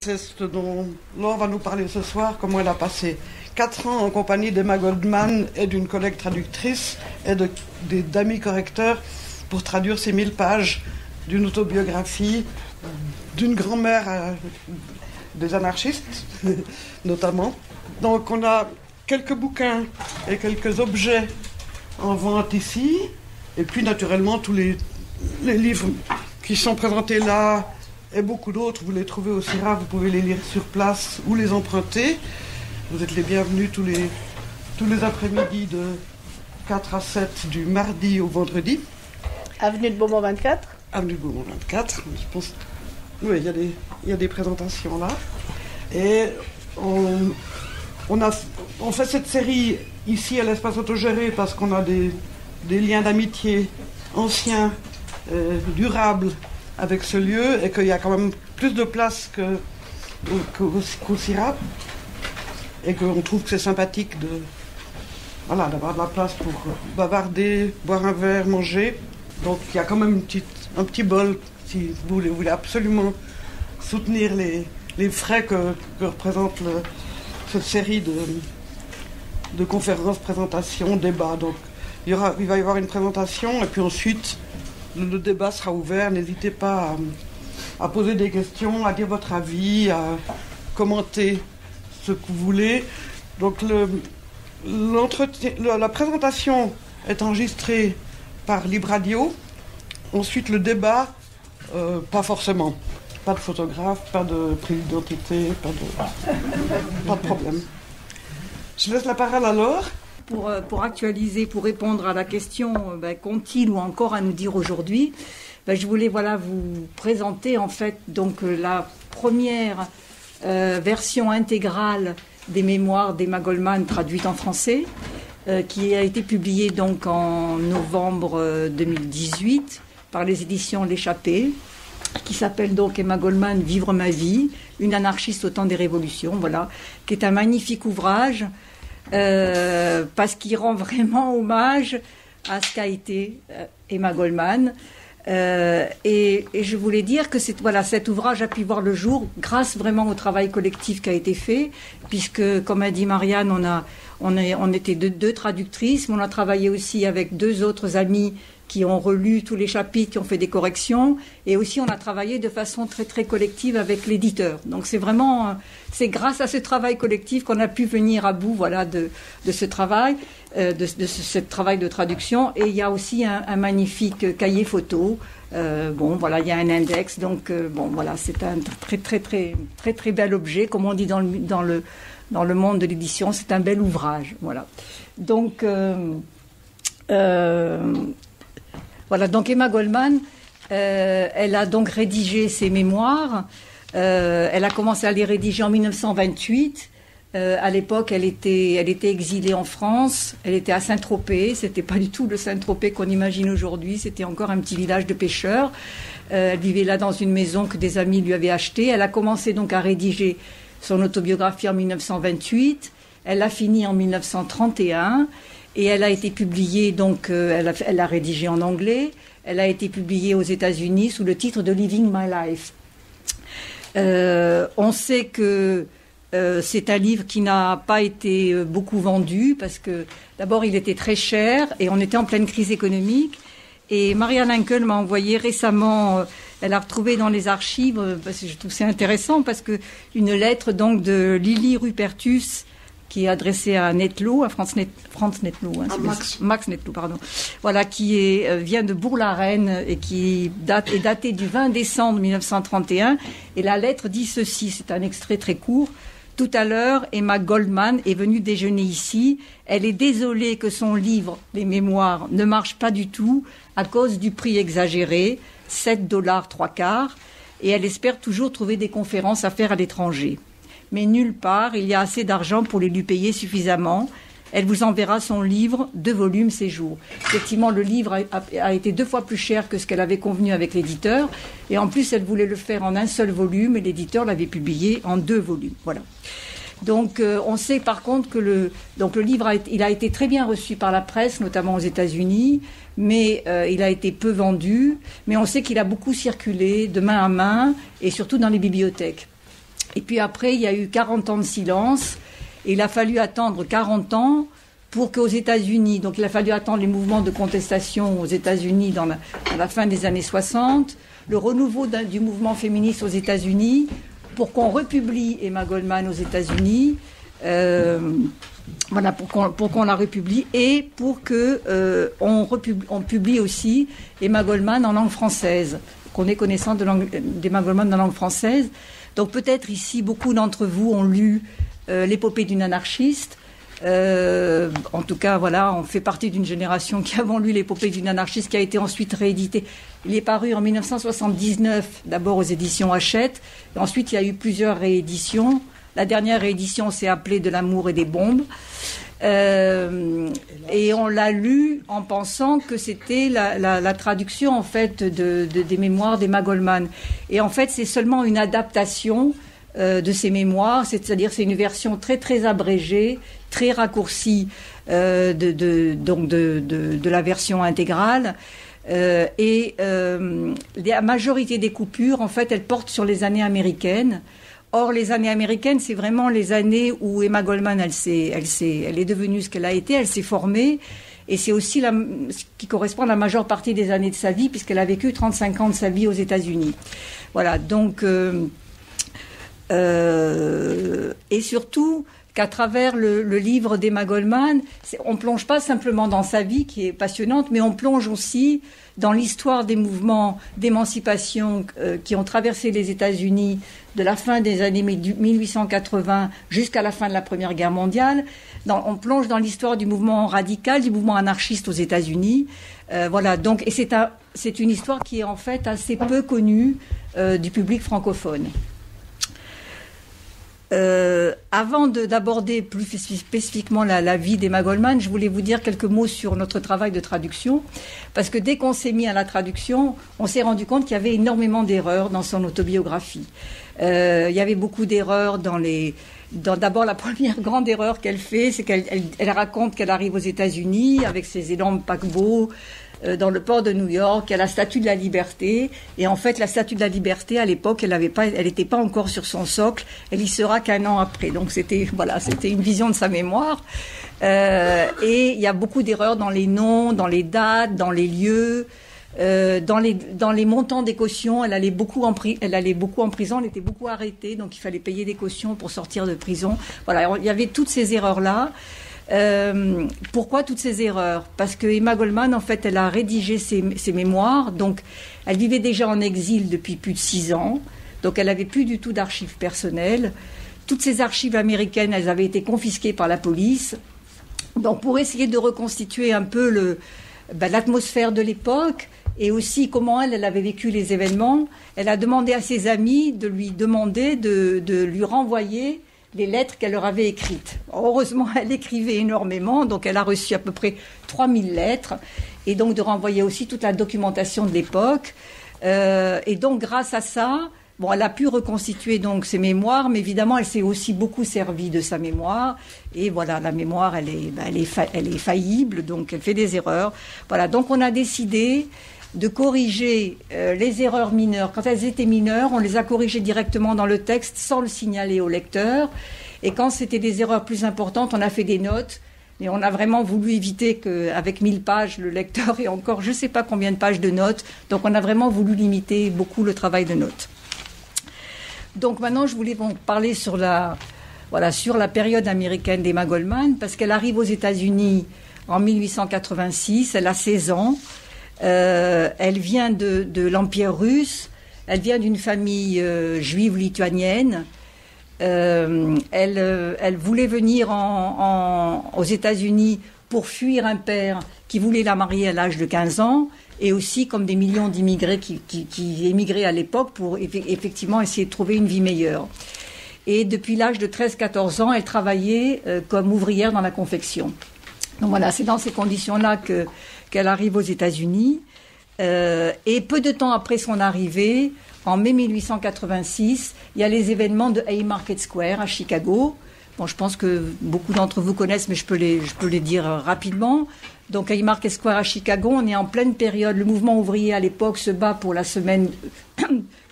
c'est ce dont Laure va nous parler ce soir, comment elle a passé 4 ans en compagnie d'Emma Goldman et d'une collègue traductrice et d'amis correcteurs pour traduire ces 1000 pages d'une autobiographie d'une grand-mère des anarchistes, notamment. Donc on a quelques bouquins et quelques objets en vente ici, et puis naturellement tous les livres qui sont présentés là, et beaucoup d'autres, vous les trouvez au CIRA, vous pouvez les lire sur place ou les emprunter. Vous êtes les bienvenus tous les après-midi de 4 à 7 du mardi au vendredi. Avenue de Beaumont 24. Avenue de Beaumont 24, je pense. Oui, il y a des présentations là. Et on fait cette série ici à l'espace autogéré parce qu'on a des liens d'amitié anciens, durables avec ce lieu, et qu'il y a quand même plus de place qu'au CIRA, et qu'on trouve que c'est sympathique d'avoir de la place pour bavarder, boire un verre, manger. Donc il y a quand même un petit bol si vous voulez absolument soutenir les frais que représente cette série de conférences, présentations, débats. Donc il va y avoir une présentation, et puis ensuite le débat sera ouvert. N'hésitez pas à poser des questions, à dire votre avis, à commenter ce que vous voulez. Donc la présentation est enregistrée par Libradio. Ensuite le débat, pas forcément. Pas de photographe, pas de prise d'identité, pas de problème. Je laisse la parole à Laure. Pour actualiser, pour répondre à la question qu'ont-ils ou encore à nous dire aujourd'hui, je voulais vous présenter en fait donc la première version intégrale des mémoires d'Emma Goldman traduite en français, qui a été publiée donc en novembre 2018 par les éditions L'Échappée, qui s'appelle donc Emma Goldman, Vivre ma vie, une anarchiste au temps des révolutions, voilà, qui est un magnifique ouvrage parce qu'il rend vraiment hommage à ce qu'a été Emma Goldman. Et je voulais dire que cet ouvrage a pu voir le jour grâce vraiment au travail collectif qui a été fait, puisque, comme a dit Marianne, on était deux traductrices, mais on a travaillé aussi avec 2 autres amies qui ont relu tous les chapitres, qui ont fait des corrections, et aussi on a travaillé de façon très très collective avec l'éditeur. Donc c'est grâce à ce travail collectif qu'on a pu venir à bout de ce travail, ce travail de traduction. Et il y a aussi un magnifique cahier photo. Il y a un index. Donc c'est un très très très très très bel objet, comme on dit dans le monde de l'édition. C'est un bel ouvrage. Voilà. Donc donc Emma Goldman, elle a donc rédigé ses mémoires. Elle a commencé à les rédiger en 1928. À l'époque, elle était exilée en France. Elle était à Saint-Tropez. C'était pas du tout le Saint-Tropez qu'on imagine aujourd'hui. C'était encore un petit village de pêcheurs. Elle vivait là dans une maison que des amis lui avaient achetée. Elle a commencé donc à rédiger son autobiographie en 1928. Elle a fini en 1931. Et elle a été publiée, donc elle a rédigé en anglais. Elle a été publiée aux États-Unis sous le titre de Living My Life. On sait que c'est un livre qui n'a pas été beaucoup vendu parce que d'abord il était très cher et on était en pleine crise économique. Et Marianne Henkel m'a envoyé récemment, elle a retrouvé dans les archives, parce que je trouve c'est intéressant, parce que une lettre donc de Lily Rupertus, qui est adressé à Nettlau, à Franz Nettlau, Max Nettlau, pardon. Voilà, qui vient de Bourg-la-Reine et qui est daté du 20 décembre 1931. Et la lettre dit ceci, c'est un extrait très court. Tout à l'heure, Emma Goldman est venue déjeuner ici. Elle est désolée que son livre, Les Mémoires, ne marche pas du tout à cause du prix exagéré, $7 et elle espère toujours trouver des conférences à faire à l'étranger. Mais nulle part, il y a assez d'argent pour les lui payer suffisamment. Elle vous enverra son livre, 2 volumes ces jours. Effectivement, le livre a été 2 fois plus cher que ce qu'elle avait convenu avec l'éditeur. Et en plus, elle voulait le faire en un seul volume et l'éditeur l'avait publié en 2 volumes. Voilà. Donc, on sait par contre que le livre il a été très bien reçu par la presse, notamment aux États-Unis, mais il a été peu vendu. Mais on sait qu'il a beaucoup circulé de main à main et surtout dans les bibliothèques. Et puis après, il y a eu 40 ans de silence. Et il a fallu attendre 40 ans pour qu'aux États-Unis, donc il a fallu attendre les mouvements de contestation aux États-Unis dans la fin des années 60, le renouveau du mouvement féministe aux États-Unis, pour qu'on republie Emma Goldman aux États-Unis, voilà, pour qu'on la republie, et pour que on publie aussi Emma Goldman en langue française, qu'on ait connaissance d'Emma Goldman en langue française. Donc peut-être ici, beaucoup d'entre vous ont lu l'épopée d'une anarchiste. En tout cas, voilà, on fait partie d'une génération qui avons lu l'épopée d'une anarchiste, qui a été ensuite réédité. Il est paru en 1979, d'abord aux éditions Hachette, et ensuite il y a eu plusieurs rééditions. La dernière réédition s'est appelée De l'amour et des bombes. Et on l'a lu en pensant que c'était la traduction en fait des mémoires d'Emma Goldman. Et en fait, c'est seulement une adaptation de ces mémoires, c'est-à-dire c'est une version très très abrégée, très raccourcie de la version intégrale. La majorité des coupures, en fait, elles portent sur les années américaines. Or, les années américaines, c'est vraiment les années où Emma Goldman, elle est devenue ce qu'elle a été, elle s'est formée. Et c'est aussi ce qui correspond à la majeure partie des années de sa vie, puisqu'elle a vécu 35 ans de sa vie aux États-Unis. Voilà, donc... et surtout qu'à travers le livre d'Emma Goldman, on plonge pas simplement dans sa vie qui est passionnante, mais on plonge aussi dans l'histoire des mouvements d'émancipation qui ont traversé les États-Unis de la fin des années 1880 jusqu'à la fin de la Première Guerre mondiale. On plonge dans l'histoire du mouvement radical, du mouvement anarchiste aux États-Unis. Voilà, donc, et c'est une histoire qui est en fait assez peu connue du public francophone. Avant d'aborder plus spécifiquement la vie d'Emma Goldman, je voulais vous dire quelques mots sur notre travail de traduction, parce que dès qu'on s'est mis à la traduction, on s'est rendu compte qu'il y avait énormément d'erreurs dans son autobiographie. Il y avait beaucoup d'erreurs d'abord, la première grande erreur qu'elle fait, c'est qu'elle raconte qu'elle arrive aux États-Unis avec ses énormes paquebots dans le port de New York, à la Statue de la Liberté. Et en fait, la Statue de la Liberté, à l'époque, elle n'était pas encore sur son socle. Elle y sera qu'un an après. Donc c'était une vision de sa mémoire. Et il y a beaucoup d'erreurs dans les noms, dans les dates, dans les lieux, dans les montants des cautions. Elle allait beaucoup en prison. Elle était beaucoup arrêtée. Donc il fallait payer des cautions pour sortir de prison. Voilà, il y avait toutes ces erreurs-là. Pourquoi toutes ces erreurs? Parce que Emma Goldman, en fait, elle a rédigé ses mémoires. Donc, elle vivait déjà en exil depuis plus de 6 ans. Donc, elle n'avait plus du tout d'archives personnelles. Toutes ces archives américaines, elles avaient été confisquées par la police. Donc, pour essayer de reconstituer un peu l'atmosphère de l'époque et aussi comment elle avait vécu les événements, elle a demandé à ses amis de lui demander de lui renvoyer les lettres qu'elle leur avait écrites. Heureusement, elle écrivait énormément, donc elle a reçu à peu près 3000 lettres, et donc de renvoyer aussi toute la documentation de l'époque. Et donc, grâce à ça, elle a pu reconstituer donc ses mémoires, mais évidemment, elle s'est aussi beaucoup servie de sa mémoire. Et voilà, la mémoire, elle est faillible, donc elle fait des erreurs. Voilà, donc on a décidé de corriger les erreurs mineures. Quand elles étaient mineures, on les a corrigées directement dans le texte sans le signaler au lecteur. Et quand c'était des erreurs plus importantes, on a fait des notes. Mais on a vraiment voulu éviter qu'avec 1000 pages, le lecteur ait encore je ne sais pas combien de pages de notes. Donc on a vraiment voulu limiter beaucoup le travail de notes. Donc maintenant, je voulais vous parler sur la période américaine d'Emma Goldman, parce qu'elle arrive aux États-Unis en 1886, elle a 16 ans. Elle vient de l'Empire russe, elle vient d'une famille juive lituanienne. Elle voulait venir aux États-Unis pour fuir un père qui voulait la marier à l'âge de 15 ans, et aussi comme des millions d'immigrés qui émigraient à l'époque pour effectivement essayer de trouver une vie meilleure. Et depuis l'âge de 13-14 ans, elle travaillait comme ouvrière dans la confection. Donc voilà, c'est dans ces conditions-là qu'elle arrive aux États-Unis. Et peu de temps après son arrivée, en mai 1886, il y a les événements de Haymarket Square à Chicago. Bon, je pense que beaucoup d'entre vous connaissent, mais je peux les dire rapidement. Donc, Haymarket Square à Chicago, on est en pleine période. Le mouvement ouvrier à l'époque se bat pour la semaine,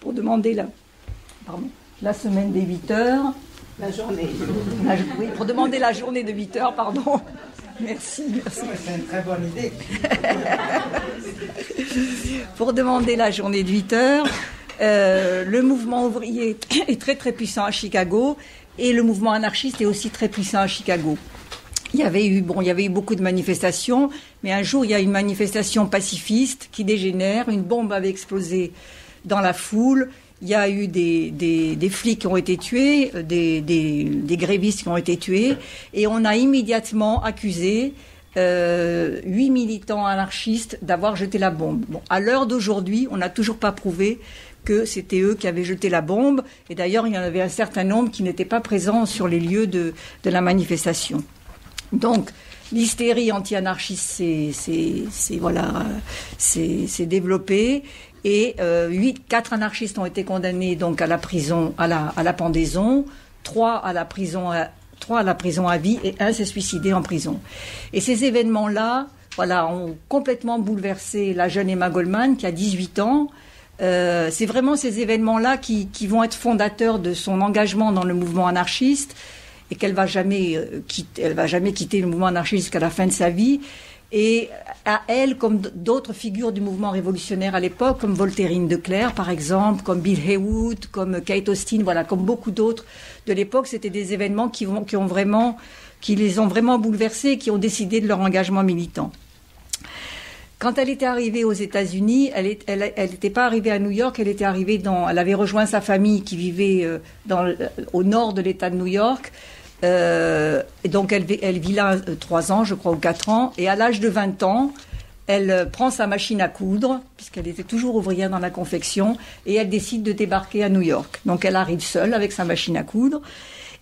pour demander la semaine des 8 heures. La journée. Oui, pour demander la journée de 8 heures, pardon. Merci. C'est une très bonne idée. Pour demander la journée de 8 heures, le mouvement ouvrier est très très puissant à Chicago et le mouvement anarchiste est aussi très puissant à Chicago. Il y avait eu beaucoup de manifestations, mais un jour il y a une manifestation pacifiste qui dégénère, une bombe avait explosé dans la foule. Il y a eu des flics qui ont été tués, des grévistes qui ont été tués, et on a immédiatement accusé 8 militants anarchistes d'avoir jeté la bombe. Bon, à l'heure d'aujourd'hui, on n'a toujours pas prouvé que c'était eux qui avaient jeté la bombe, et d'ailleurs il y en avait un certain nombre qui n'étaient pas présents sur les lieux de la manifestation. Donc, l'hystérie anti-anarchiste s'est développée. Et 4 anarchistes ont été condamnés donc à la prison, à la pendaison, 3 à la prison à vie et 1 s'est suicidé en prison. Et ces événements-là, ont complètement bouleversé la jeune Emma Goldman qui a 18 ans. C'est vraiment ces événements-là qui vont être fondateurs de son engagement dans le mouvement anarchiste et qu'elle va jamais quitter le mouvement anarchiste jusqu'à la fin de sa vie. Et à elle, comme d'autres figures du mouvement révolutionnaire à l'époque, comme Voltairine de Cleyre, par exemple, comme Bill Haywood, comme Kate Austin, comme beaucoup d'autres de l'époque, c'était des événements qui les ont vraiment bouleversés, qui ont décidé de leur engagement militant. Quand elle était arrivée aux États-Unis, elle n'était pas arrivée à New York, elle avait rejoint sa famille qui vivait au nord de l'État de New York. Et donc elle vit là 3 ans, je crois, ou 4 ans, et à l'âge de 20 ans, elle prend sa machine à coudre, puisqu'elle était toujours ouvrière dans la confection, et elle décide de débarquer à New York. Donc elle arrive seule avec sa machine à coudre,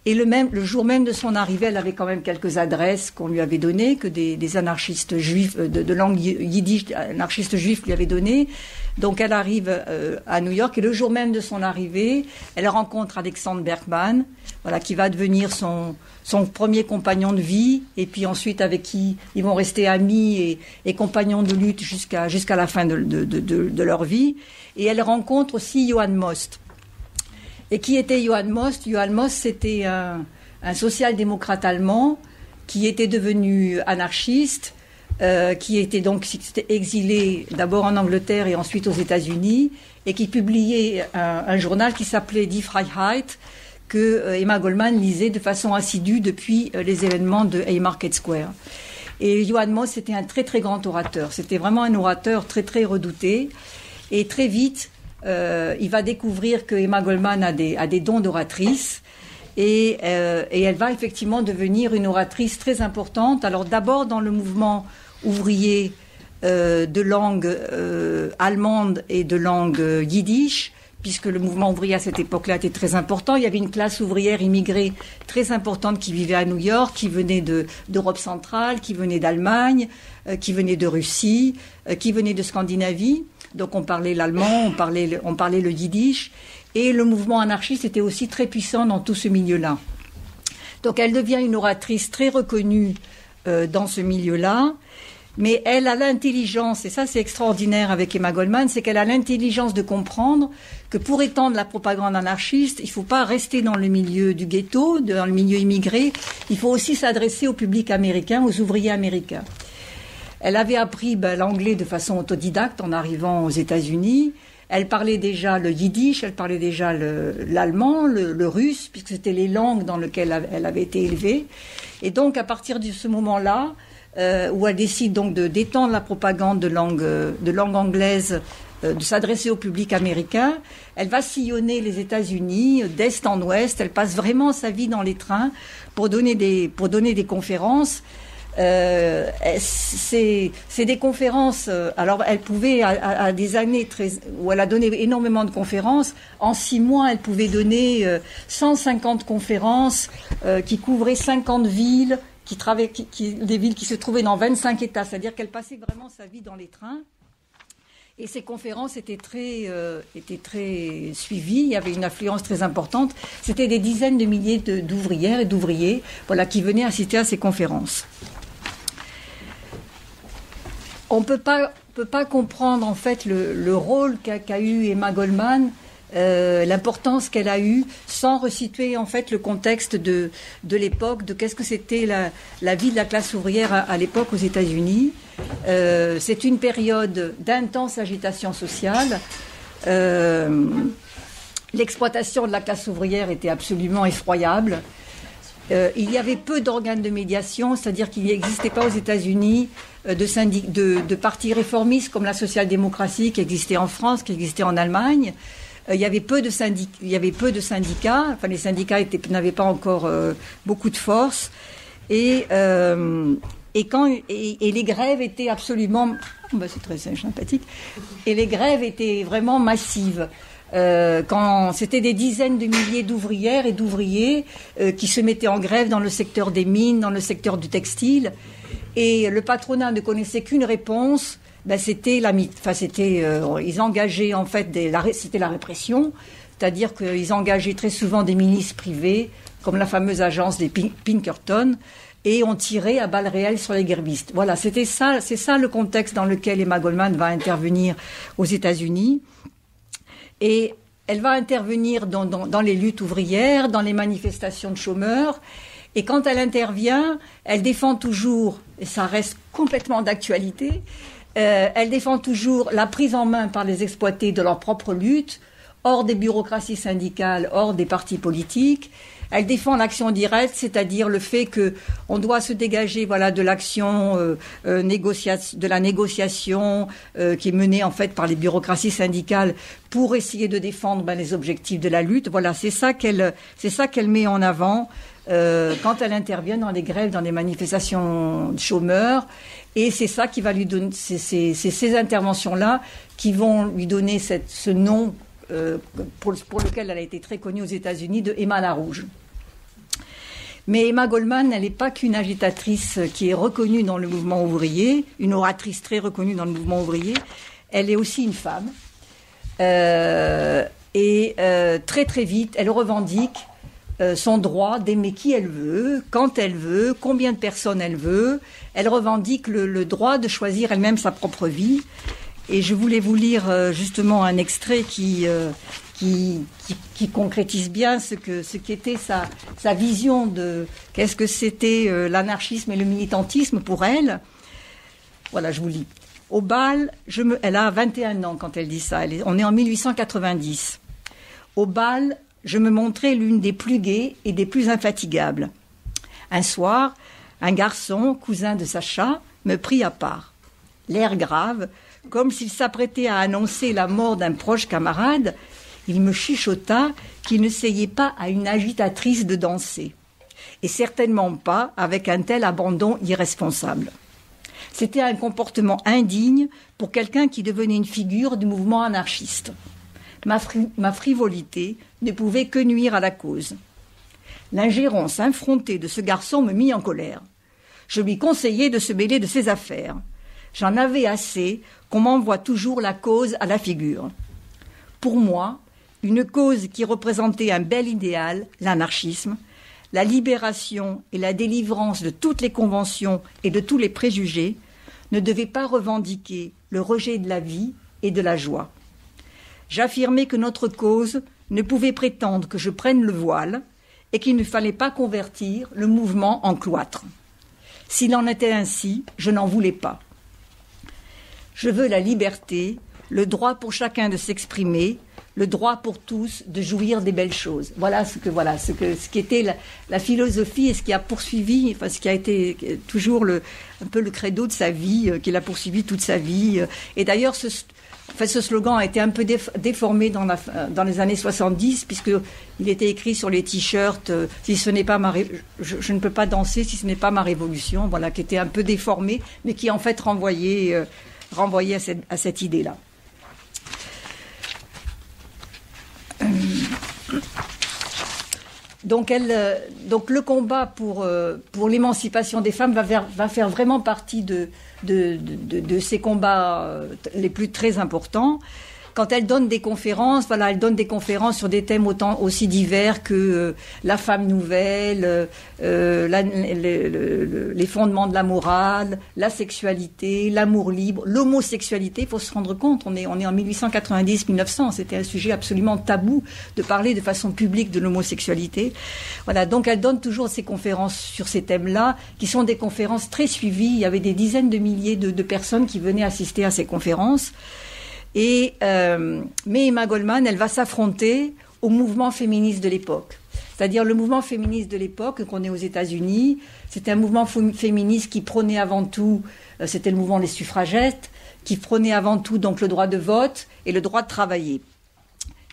et le jour même de son arrivée, elle avait quand même quelques adresses qu'on lui avait données, que des anarchistes juifs, de langue yiddish, anarchistes juifs lui avaient données. Donc elle arrive à New York, et le jour même de son arrivée, elle rencontre Alexander Berkman, qui va devenir son premier compagnon de vie, et puis ensuite avec qui ils vont rester amis et compagnons de lutte jusqu'à la fin de leur vie. Et elle rencontre aussi Johann Most. Et qui était Johann Most ? Johann Most, c'était un social-démocrate allemand qui était devenu anarchiste, qui était donc exilé d'abord en Angleterre et ensuite aux États-Unis, et qui publiait un journal qui s'appelait Die Freiheit, que Emma Goldman lisait de façon assidue depuis les événements de Haymarket Square. Et Johann Most, c'était un très très grand orateur. C'était vraiment un orateur très très redouté. Et très vite, il va découvrir que Emma Goldman a des dons d'oratrice. Et elle va effectivement devenir une oratrice très importante. Alors d'abord dans le mouvement ouvrier de langue allemande et de langue yiddish, puisque le mouvement ouvrier à cette époque-là était très important. Il y avait une classe ouvrière immigrée très importante qui vivait à New York, qui venait d'Europe centrale, qui venait d'Allemagne, qui venait de Russie, qui venait de Scandinavie. Donc on parlait l'allemand, on parlait le yiddish. Et le mouvement anarchiste était aussi très puissant dans tout ce milieu-là. Donc elle devient une oratrice très reconnue dans ce milieu-là. Mais elle a l'intelligence, et ça c'est extraordinaire avec Emma Goldman, c'est qu'elle a l'intelligence de comprendre que pour étendre la propagande anarchiste, il ne faut pas rester dans le milieu du ghetto, dans le milieu immigré, il faut aussi s'adresser au public américain, aux ouvriers américains. Elle avait appris l'anglais de façon autodidacte en arrivant aux États-Unis. Elle parlait déjà le yiddish, elle parlait déjà l'allemand, le russe, puisque c'était les langues dans lesquelles elle avait été élevée. Et donc à partir de ce moment-là, où elle décide donc d'étendre la propagande de langue anglaise, de s'adresser au public américain. Elle va sillonner les États-Unis d'est en ouest. Elle passe vraiment sa vie dans les trains pour donner des conférences. C'est des conférences. Alors, elle pouvait à des années où elle a donné énormément de conférences. En 6 mois, elle pouvait donner 150 conférences qui couvraient 50 villes. Des villes qui se trouvaient dans 25 États, c'est-à-dire qu'elle passait vraiment sa vie dans les trains. Et ces conférences étaient très suivies, il y avait une affluence très importante. C'était des dizaines de milliers d'ouvrières et d'ouvriers qui venaient assister à ces conférences. On peut pas comprendre en fait le rôle qu'a eu Emma Goldman l'importance qu'elle a eue, sans resituer en fait le contexte de l'époque, de qu'est-ce que c'était la vie de la classe ouvrière à l'époque aux États-Unis. C'est une période d'intense agitation sociale. L'exploitation de la classe ouvrière était absolument effroyable. Il y avait peu d'organes de médiation, c'est-à-dire qu'il n'existait pas aux États-Unis de partis réformistes comme la social-démocratie qui existait en France, qui existait en Allemagne. Il y avait peu de syndicats. Enfin, les syndicats n'avaient pas encore beaucoup de force. Et les grèves étaient absolument... c'est très sympathique. Et les grèves étaient vraiment massives. Quand c'était des dizaines de milliers d'ouvrières et d'ouvriers qui se mettaient en grève dans le secteur des mines, dans le secteur du textile, et le patronat ne connaissait qu'une réponse, ils engageaient en fait c'était la répression, c'est-à-dire qu'ils engageaient très souvent des milices privées, comme la fameuse agence des Pinkerton, et on tirait à balles réelles sur les grévistes. Voilà, c'est ça le contexte dans lequel Emma Goldman va intervenir aux États-Unis. Et elle va intervenir dans les luttes ouvrières, dans les manifestations de chômeurs. Et quand elle intervient, elle défend toujours, et ça reste complètement d'actualité, elle défend toujours la prise en main par les exploités de leur propre lutte, hors des bureaucraties syndicales, hors des partis politiques. Elle défend l'action directe, c'est-à-dire le fait qu'on doit se dégager de l'action de la négociation qui est menée en fait par les bureaucraties syndicales pour essayer de défendre les objectifs de la lutte. Voilà, c'est ça qu'elle met en avant quand elle intervient dans les grèves, dans les manifestations de chômeurs. Et c'est ça qui va lui donner, c'est ces interventions-là qui vont lui donner ce nom pour lequel elle a été très connue aux États-Unis, de Emma la Rouge. Mais Emma Goldman, elle n'est pas qu'une agitatrice qui est reconnue dans le mouvement ouvrier, une oratrice très reconnue dans le mouvement ouvrier. Elle est aussi une femme. Très très vite, elle revendique son droit d'aimer qui elle veut, quand elle veut, combien de personnes elle veut. Elle revendique le droit de choisir elle-même sa propre vie. Et je voulais vous lire justement un extrait qui concrétise bien ce qu'était sa vision de qu'est-ce que c'était l'anarchisme et le militantisme pour elle. Voilà, je vous lis. Au bal, elle a 21 ans quand elle dit ça. On est en 1890. Au bal, je me montrais l'une des plus gaies et des plus infatigables. Un soir, un garçon, cousin de Sacha, me prit à part. L'air grave, comme s'il s'apprêtait à annoncer la mort d'un proche camarade, il me chuchota qu'il ne s'ayait pas à une agitatrice de danser, et certainement pas avec un tel abandon irresponsable. C'était un comportement indigne pour quelqu'un qui devenait une figure du mouvement anarchiste. Ma frivolité ne pouvait que nuire à la cause. L'ingérence infrontée de ce garçon me mit en colère. Je lui conseillai de se mêler de ses affaires. J'en avais assez qu'on m'envoie toujours la cause à la figure. Pour moi, une cause qui représentait un bel idéal, l'anarchisme, la libération et la délivrance de toutes les conventions et de tous les préjugés, ne devait pas revendiquer le rejet de la vie et de la joie. J'affirmais que notre cause ne pouvait prétendre que je prenne le voile et qu'il ne fallait pas convertir le mouvement en cloître. S'il en était ainsi, je n'en voulais pas. Je veux la liberté, le droit pour chacun de s'exprimer, le droit pour tous de jouir des belles choses. Voilà ce qui était la philosophie et ce qui a poursuivi, ce qui a été toujours un peu le credo de sa vie, qu'il a poursuivi toute sa vie. Et d'ailleurs, ce slogan a été un peu déformé dans les années 70, puisqu'il était écrit sur les t-shirts si ce n'est pas je ne peux pas danser si ce n'est pas ma révolution, voilà, qui était un peu déformé, mais qui en fait renvoyait à cette idée-là. Donc le combat pour l'émancipation des femmes va faire vraiment partie de ces combats les plus très importants. quand elle donne des conférences, voilà, elle donne des conférences sur des thèmes autant aussi divers que la femme nouvelle, les fondements de la morale, la sexualité, l'amour libre, l'homosexualité. Il faut se rendre compte, on est en 1890-1900, c'était un sujet absolument tabou de parler de façon publique de l'homosexualité. Voilà, donc elle donne toujours ces conférences sur ces thèmes-là, qui sont des conférences très suivies. Il y avait des dizaines de milliers de personnes qui venaient assister à ces conférences. Mais Emma Goldman, elle va s'affronter au mouvement féministe de l'époque. C'est-à-dire le mouvement féministe de l'époque, qu'on est aux États-Unis, c'était un mouvement féministe qui prônait avant tout, c'était le mouvement des suffragettes, qui prônait avant tout donc le droit de vote et le droit de travailler.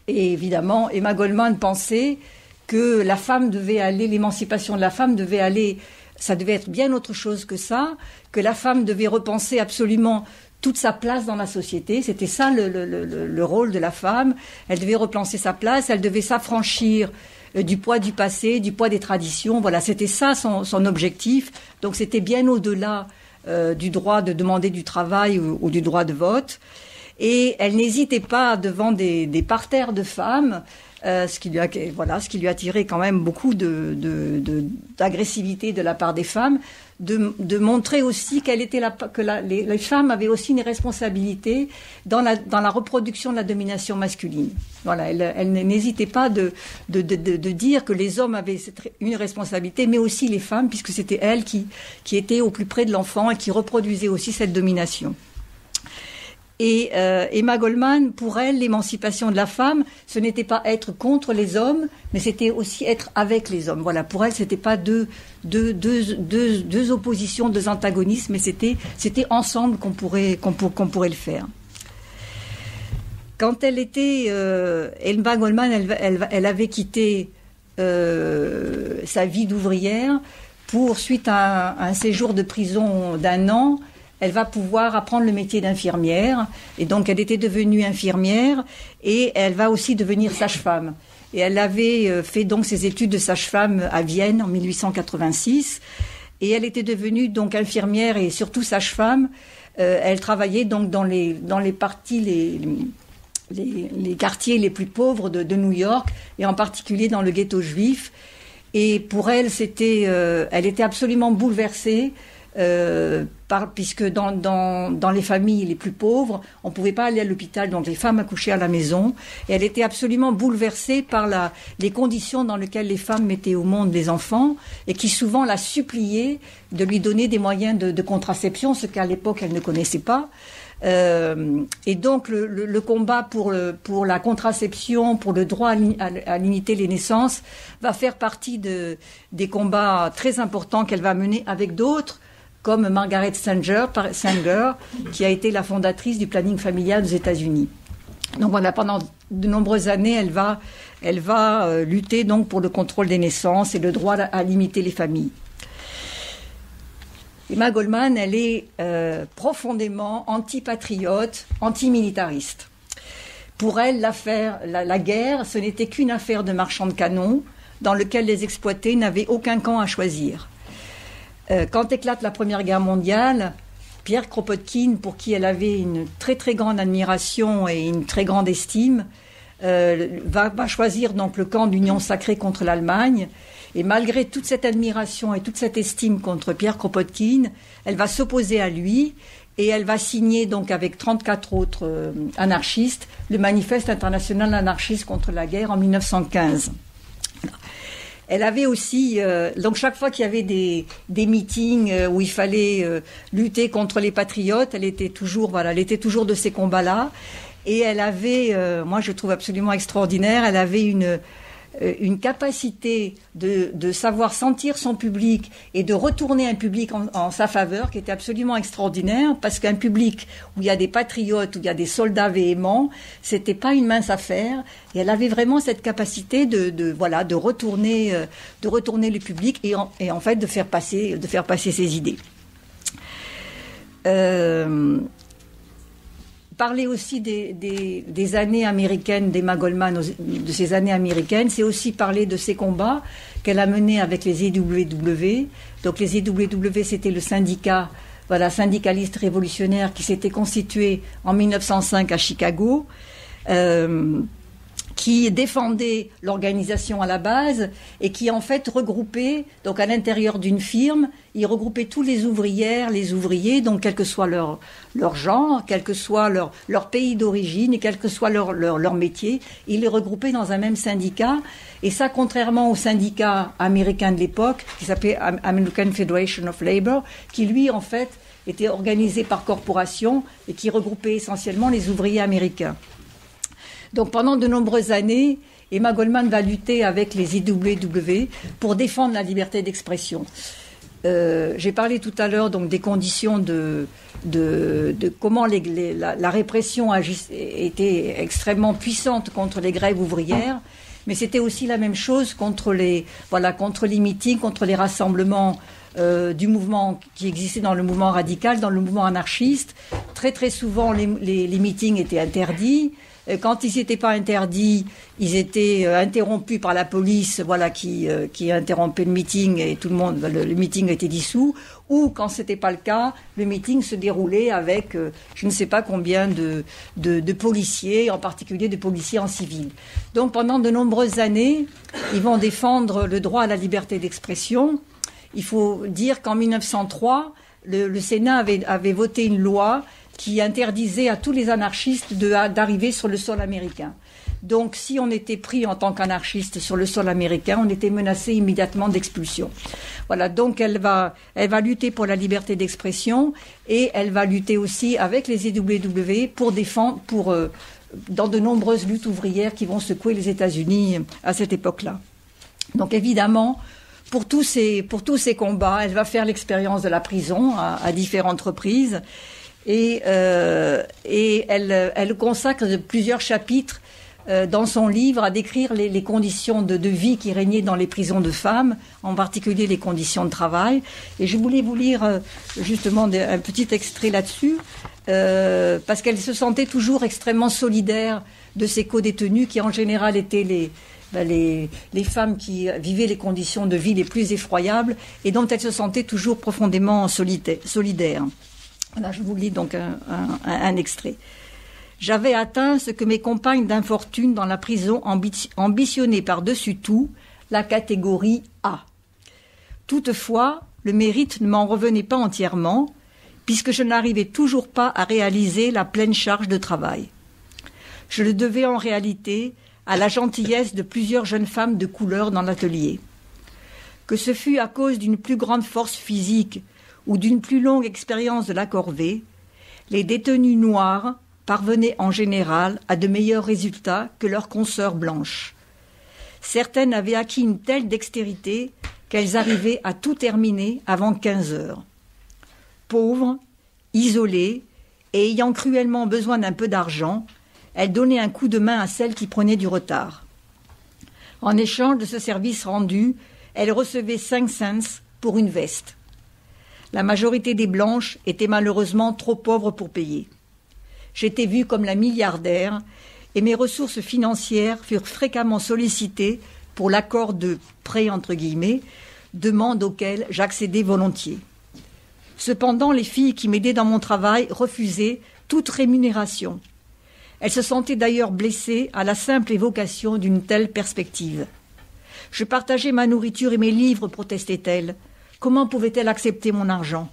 Et évidemment, Emma Goldman pensait que la femme devait aller, l'émancipation de la femme devait aller, ça devait être bien autre chose que ça, que la femme devait repenser absolument toute sa place dans la société. C'était ça le rôle de la femme. Elle devait repenser sa place, elle devait s'affranchir du poids du passé, du poids des traditions. Voilà, c'était ça son objectif. Donc c'était bien au-delà du droit de demander du travail ou du droit de vote. Et elle n'hésitait pas devant des parterres de femmes, ce qui lui a tiré quand même beaucoup d'agressivité de la part des femmes, de montrer aussi que les femmes avaient aussi une responsabilité dans la reproduction de la domination masculine. Voilà, elle n'hésitait pas de dire que les hommes avaient une responsabilité, mais aussi les femmes, puisque c'était elles qui étaient au plus près de l'enfant et qui reproduisaient aussi cette domination. Et Emma Goldman, pour elle, l'émancipation de la femme, ce n'était pas être contre les hommes, mais c'était aussi être avec les hommes. Voilà, pour elle, c'était pas deux oppositions, deux antagonismes, mais c'était ensemble qu'on pourrait le faire. Quand elle était Emma Goldman, elle avait quitté sa vie d'ouvrière pour, suite à un séjour de prison d'1 an, elle va pouvoir apprendre le métier d'infirmière. Et donc, elle était devenue infirmière et elle va aussi devenir sage-femme. Et elle avait fait donc ses études de sage-femme à Vienne en 1886. Et elle était devenue donc infirmière et surtout sage-femme. Elle travaillait donc dans les parties, les quartiers les plus pauvres de New York, et en particulier dans le ghetto juif. Et pour elle, elle était absolument bouleversée. Puisque dans les familles les plus pauvres, on ne pouvait pas aller à l'hôpital, donc les femmes accouchaient à la maison. Et elle était absolument bouleversée par les conditions dans lesquelles les femmes mettaient au monde les enfants, et qui souvent la suppliaient de lui donner des moyens de contraception, ce qu'à l'époque elle ne connaissait pas. Et donc le combat pour la contraception, pour le droit à limiter les naissances, va faire partie des combats très importants qu'elle va mener avec d'autres, comme Margaret Sanger, qui a été la fondatrice du planning familial aux États-Unis. Donc voilà, pendant de nombreuses années, elle va lutter donc pour le contrôle des naissances et le droit à limiter les familles. Emma Goldman, elle est profondément anti-patriote, anti-militariste. Pour elle, la guerre, ce n'était qu'une affaire de marchands de canons dans lequel les exploités n'avaient aucun camp à choisir. Quand éclate la Première Guerre mondiale, Pierre Kropotkin, pour qui elle avait une très très grande admiration et une très grande estime, va choisir donc le camp d'Union sacrée contre l'Allemagne. Et malgré toute cette admiration et toute cette estime contre Pierre Kropotkin, elle va s'opposer à lui et elle va signer donc avec 34 autres anarchistes le Manifeste international anarchiste contre la guerre en 1915. Elle avait aussi, donc chaque fois qu'il y avait des meetings où il fallait lutter contre les patriotes, elle était toujours de ces combats-là. Et elle avait, moi je trouve absolument extraordinaire, elle avait une capacité de savoir sentir son public et de retourner un public en sa faveur qui était absolument extraordinaire, parce qu'un public où il y a des patriotes, où il y a des soldats véhéments, c'était pas une mince affaire, et elle avait vraiment cette capacité de retourner le public et en fait de faire passer ses idées. Parler aussi des années américaines d'Emma Goldman, de ces années américaines, c'est aussi parler de ces combats qu'elle a menés avec les EWW. Donc les EWW, c'était le syndicat, syndicaliste révolutionnaire qui s'était constitué en 1905 à Chicago. qui défendait l'organisation à la base et qui en fait regroupait, donc à l'intérieur d'une firme, il regroupait tous les ouvrières, les ouvriers, donc quel que soit leur genre, quel que soit leur pays d'origine et quel que soit leur métier, il les regroupait dans un même syndicat. Et ça, contrairement au syndicat américain de l'époque, qui s'appelait American Federation of Labor, qui lui, en fait, était organisé par corporation et qui regroupait essentiellement les ouvriers américains. Donc pendant de nombreuses années, Emma Goldman va lutter avec les IWW pour défendre la liberté d'expression. J'ai parlé tout à l'heure donc des conditions de comment la répression était extrêmement puissante contre les grèves ouvrières, mais c'était aussi la même chose contre les meetings, contre les rassemblements du mouvement qui existait dans le mouvement radical, dans le mouvement anarchiste. Très très souvent les meetings étaient interdits. Quand ils n'étaient pas interdits, ils étaient interrompus par la police, qui interrompait le meeting et le meeting était dissous. Ou quand c'était pas le cas, le meeting se déroulait avec je ne sais pas combien de policiers, en particulier de policiers en civil. Donc pendant de nombreuses années, ils vont défendre le droit à la liberté d'expression. Il faut dire qu'en 1903, le Sénat avait voté une loi qui interdisait à tous les anarchistes d'arriver sur le sol américain. Donc, si on était pris en tant qu'anarchiste sur le sol américain, on était menacé immédiatement d'expulsion. Voilà, donc elle va lutter pour la liberté d'expression et elle va lutter aussi avec les IWW pour défendre, dans de nombreuses luttes ouvrières qui vont secouer les États-Unis à cette époque-là. Donc, évidemment, pour tous ces combats, elle va faire l'expérience de la prison à différentes reprises. Et elle consacre plusieurs chapitres dans son livre à décrire les conditions de vie qui régnaient dans les prisons de femmes, en particulier les conditions de travail. Et je voulais vous lire justement un petit extrait là-dessus, parce qu'elle se sentait toujours extrêmement solidaire de ses co-détenus qui en général étaient les femmes qui vivaient les conditions de vie les plus effroyables et dont elle se sentait toujours profondément solidaire. Voilà, je vous lis donc un extrait. « J'avais atteint ce que mes compagnes d'infortune dans la prison ambitionnaient par-dessus tout, la catégorie A. Toutefois, le mérite ne m'en revenait pas entièrement, puisque je n'arrivais toujours pas à réaliser la pleine charge de travail. Je le devais en réalité à la gentillesse de plusieurs jeunes femmes de couleur dans l'atelier. Que ce fût à cause d'une plus grande force physique ou d'une plus longue expérience de la corvée, les détenues noires parvenaient en général à de meilleurs résultats que leurs consoeurs blanches. Certaines avaient acquis une telle dextérité qu'elles arrivaient à tout terminer avant 15 heures. Pauvres, isolées et ayant cruellement besoin d'un peu d'argent, elles donnaient un coup de main à celles qui prenaient du retard. En échange de ce service rendu, elles recevaient 5 cents pour une veste. La majorité des blanches étaient malheureusement trop pauvres pour payer. J'étais vue comme la milliardaire et mes ressources financières furent fréquemment sollicitées pour l'accord de « prêt » entre guillemets, demande auquel j'accédais volontiers. Cependant, les filles qui m'aidaient dans mon travail refusaient toute rémunération. Elles se sentaient d'ailleurs blessées à la simple évocation d'une telle perspective. Je partageais ma nourriture et mes livres, protestait-elle. Comment pouvait-elle accepter mon argent ?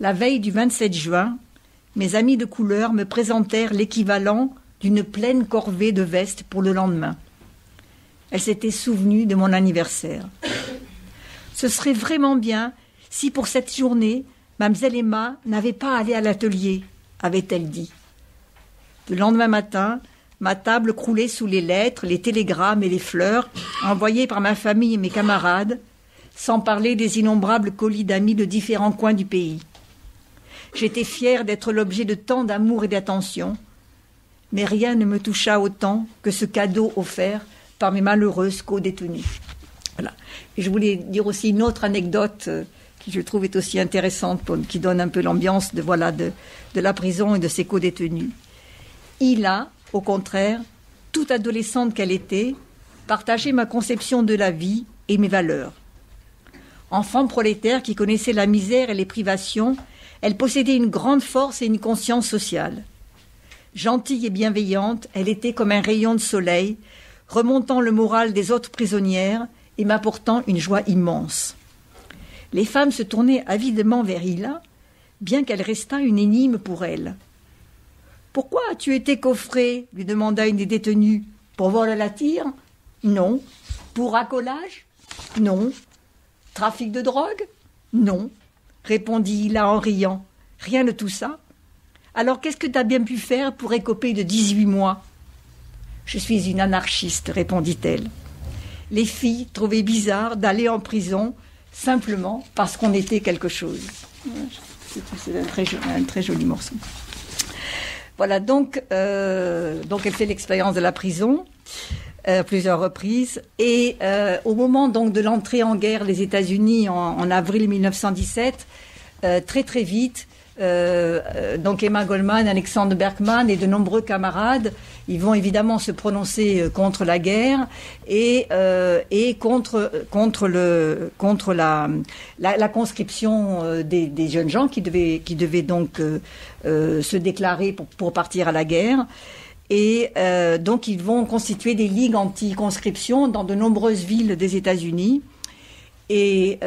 La veille du 27 juin, mes amis de couleur me présentèrent l'équivalent d'une pleine corvée de vestes pour le lendemain. Elles s'étaient souvenues de mon anniversaire. Ce serait vraiment bien si pour cette journée, Mademoiselle Emma n'avait pas à aller à l'atelier, avait-elle dit. Le lendemain matin, ma table croulait sous les lettres, les télégrammes et les fleurs envoyés par ma famille et mes camarades, sans parler des innombrables colis d'amis de différents coins du pays. J'étais fière d'être l'objet de tant d'amour et d'attention, mais rien ne me toucha autant que ce cadeau offert par mes malheureuses co-détenues. Voilà. Et je voulais dire aussi une autre anecdote qui je trouve est aussi intéressante, qui donne un peu l'ambiance de la prison et de ses co-détenus. Il a, au contraire, toute adolescente qu'elle était, partagé ma conception de la vie et mes valeurs. Enfant prolétaire qui connaissait la misère et les privations, elle possédait une grande force et une conscience sociale. Gentille et bienveillante, elle était comme un rayon de soleil, remontant le moral des autres prisonnières et m'apportant une joie immense. Les femmes se tournaient avidement vers Hilla, bien qu'elle restât une énigme pour elles. « Pourquoi as-tu été coffrée ?» lui demanda une des détenues. « Pour vol à la tire ? Non. Pour racolage ? Non. Trafic de drogue ? Non. » répondit Hilla en riant. « Rien de tout ça. Alors qu'est-ce que tu as bien pu faire pour écoper de 18 mois ? » « Je suis une anarchiste, répondit-elle. Les filles trouvaient bizarre d'aller en prison simplement parce qu'on était quelque chose. C'est un très joli morceau. Voilà, donc elle fait l'expérience de la prison plusieurs reprises. Et au moment donc de l'entrée en guerre des États-Unis en avril 1917, très vite, donc Emma Goldman, Alexander Berkman et de nombreux camarades, ils vont évidemment se prononcer contre la guerre et contre la conscription des jeunes gens qui devaient donc se déclarer pour partir à la guerre. Et donc ils vont constituer des ligues anti-conscription dans de nombreuses villes des États-Unis. Et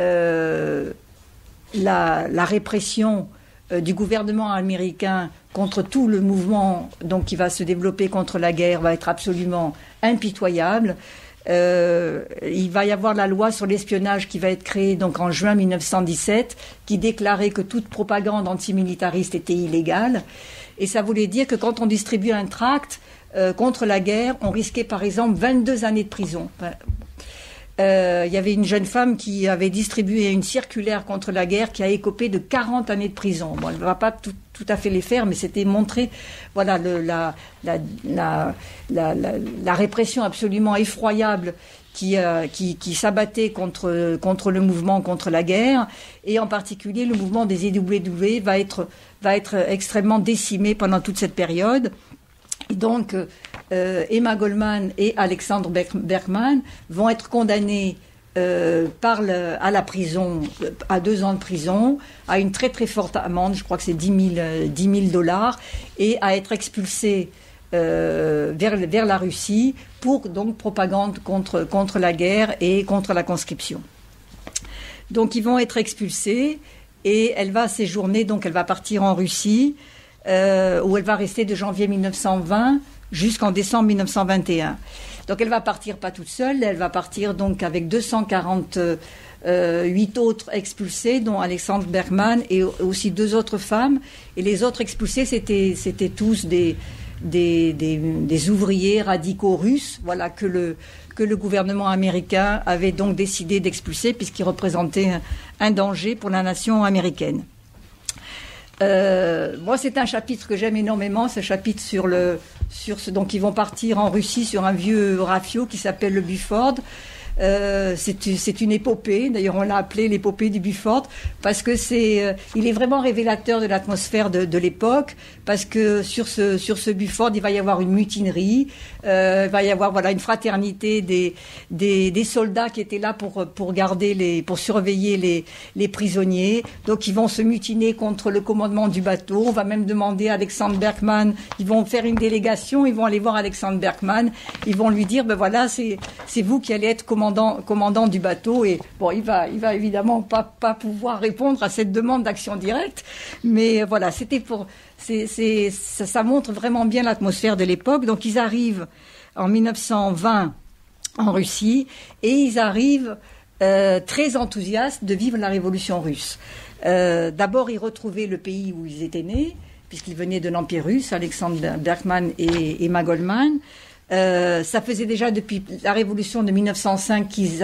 la répression du gouvernement américain contre tout le mouvement donc, qui va se développer contre la guerre va être absolument impitoyable. Il va y avoir la loi sur l'espionnage qui va être créée donc, en juin 1917 qui déclarait que toute propagande antimilitariste était illégale. Et ça voulait dire que quand on distribuait un tract contre la guerre, on risquait par exemple 22 années de prison. Il y avait une jeune femme qui avait distribué une circulaire contre la guerre qui a écopé de 40 années de prison. Bon, elle ne va pas tout à fait les faire, mais c'était montrer voilà, la répression absolument effroyable qui s'abattait contre le mouvement contre la guerre, et en particulier le mouvement des EWW va être extrêmement décimé pendant toute cette période. Et donc, Emma Goldman et Alexander Berkman vont être condamnés à la prison, à 2 ans de prison, à une très forte amende, je crois que c'est $10,000, et à être expulsés vers la Russie pour donc propagande contre la guerre et contre la conscription. Donc ils vont être expulsés et elle va séjourner, donc elle va partir en Russie, où elle va rester de janvier 1920 jusqu'en décembre 1921. Donc elle va partir pas toute seule, elle va partir donc avec 248 autres expulsés, dont Alexander Berkman et aussi 2 autres femmes. Et les autres expulsés, c'était tous des ouvriers radicaux russes, voilà, que le gouvernement américain avait donc décidé d'expulser puisqu'ils représentaient un danger pour la nation américaine. Moi, c'est un chapitre que j'aime énormément, ce chapitre donc ils vont partir en Russie sur un vieux rafio qui s'appelle le Buford. C'est une épopée, d'ailleurs on l'a appelé l'épopée du Buford, parce que il est vraiment révélateur de l'atmosphère de l'époque, parce que sur ce Buford, il va y avoir une mutinerie, il va y avoir voilà, une fraternité des soldats qui étaient là pour surveiller les prisonniers, donc ils vont se mutiner contre le commandement du bateau. On va même demander à Alexander Berkman, ils vont faire une délégation, ils vont aller voir Alexander Berkman, ils vont lui dire, ben voilà, c'est vous qui allez être commandant du bateau, et bon, il va évidemment pas pouvoir répondre à cette demande d'action directe, mais voilà, ça montre vraiment bien l'atmosphère de l'époque. Donc ils arrivent en 1920 en Russie et ils arrivent très enthousiastes de vivre la révolution russe. D'abord, ils retrouvaient le pays où ils étaient nés, puisqu'ils venaient de l'Empire russe, Alexander Berkman et Emma Goldman. Ça faisait déjà depuis la révolution de 1905 qu'ils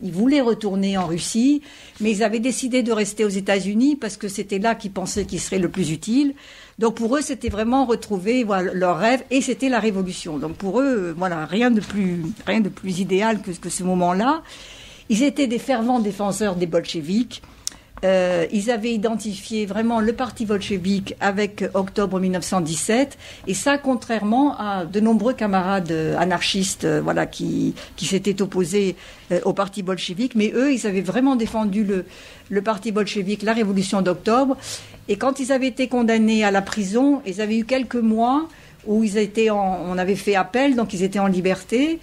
voulaient retourner en Russie, mais ils avaient décidé de rester aux États-Unis parce que c'était là qu'ils pensaient qu'ils seraient le plus utiles. Donc pour eux, c'était vraiment retrouver leur rêve, et c'était la révolution. Donc pour eux, voilà, rien de plus idéal que ce moment-là. Ils étaient des fervents défenseurs des bolcheviks. Ils avaient identifié vraiment le parti bolchevique avec octobre 1917, et ça contrairement à de nombreux camarades anarchistes voilà, qui s'étaient opposés au parti bolchevique, mais eux ils avaient vraiment défendu le parti bolchevique, la révolution d'octobre. Et quand ils avaient été condamnés à la prison, ils avaient eu quelques mois où on avait fait appel, donc ils étaient en liberté.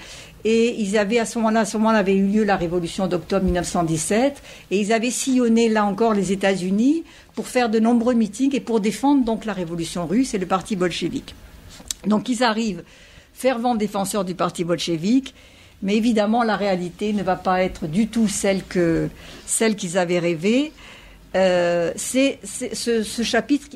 Et ils avaient à ce moment-là avait eu lieu la révolution d'octobre 1917, et ils avaient sillonné là encore les États-Unis pour faire de nombreux meetings et pour défendre donc la révolution russe et le parti bolchevique. Donc ils arrivent fervents défenseurs du parti bolchevique, mais évidemment la réalité ne va pas être du tout celle qu'ils avaient rêvée. Ce chapitre,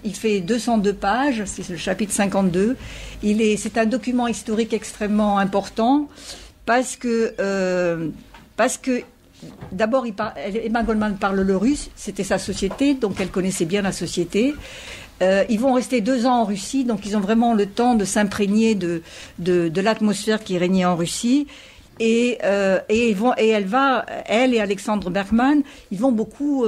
il fait 202 pages, c'est le chapitre 52. C'est un document historique extrêmement important parce que d'abord, Emma Goldman parle le russe, c'était sa société, donc elle connaissait bien la société. Ils vont rester 2 ans en Russie, donc ils ont vraiment le temps de s'imprégner de l'atmosphère qui régnait en Russie. Et elle et Alexandre Berkman, ils vont beaucoup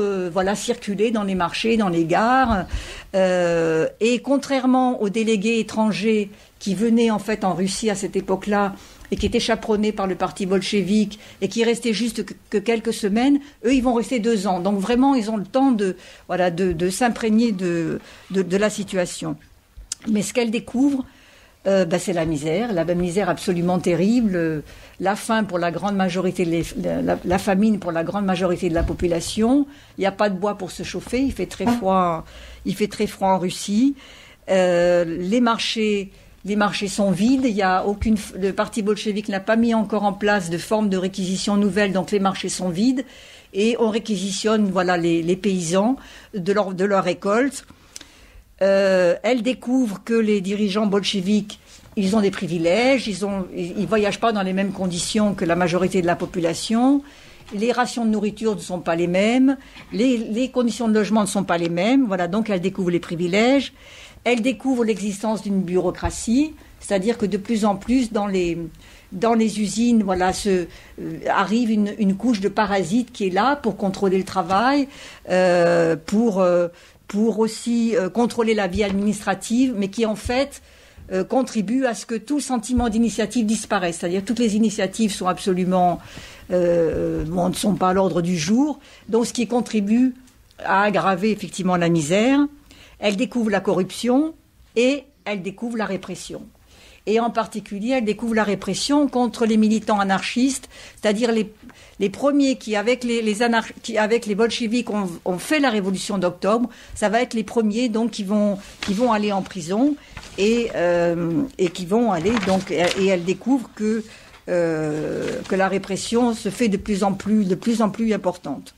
circuler dans les marchés, dans les gares. Et contrairement aux délégués étrangers qui venaient en fait en Russie à cette époque-là et qui étaient chaperonnés par le parti bolchevique et qui restaient juste que quelques semaines, eux, ils vont rester 2 ans. Donc vraiment, ils ont le temps de s'imprégner de la situation. Mais ce qu'elle découvre, c'est la misère absolument terrible, la faim pour la grande majorité, la famine pour la grande majorité de la population. Il n'y a pas de bois pour se chauffer, il fait très froid en Russie. Les marchés sont vides. Le parti bolchevique n'a pas mis encore en place de forme de réquisition nouvelle, donc les marchés sont vides et on réquisitionne les paysans de leur récolte. Elle découvre que les dirigeants bolcheviques, ils ont des privilèges, ils voyagent pas dans les mêmes conditions que la majorité de la population, les rations de nourriture ne sont pas les mêmes, les conditions de logement ne sont pas les mêmes, donc elle découvre les privilèges, elle découvre l'existence d'une bureaucratie, c'est-à-dire que de plus en plus dans les usines, arrive une couche de parasites qui est là pour contrôler le travail, pour aussi contrôler la vie administrative, mais qui en fait contribue à ce que tout sentiment d'initiative disparaisse. C'est-à-dire toutes les initiatives sont absolument ne sont pas à l'ordre du jour. Donc ce qui contribue à aggraver effectivement la misère. Elle découvre la corruption et elle découvre la répression. Et en particulier, elle découvre la répression contre les militants anarchistes, c'est-à-dire les premiers qui, avec les bolcheviks, ont fait la révolution d'octobre. Ça va être les premiers donc qui vont aller en prison et qui vont aller donc. Et elle découvre que la répression se fait de plus en plus importante.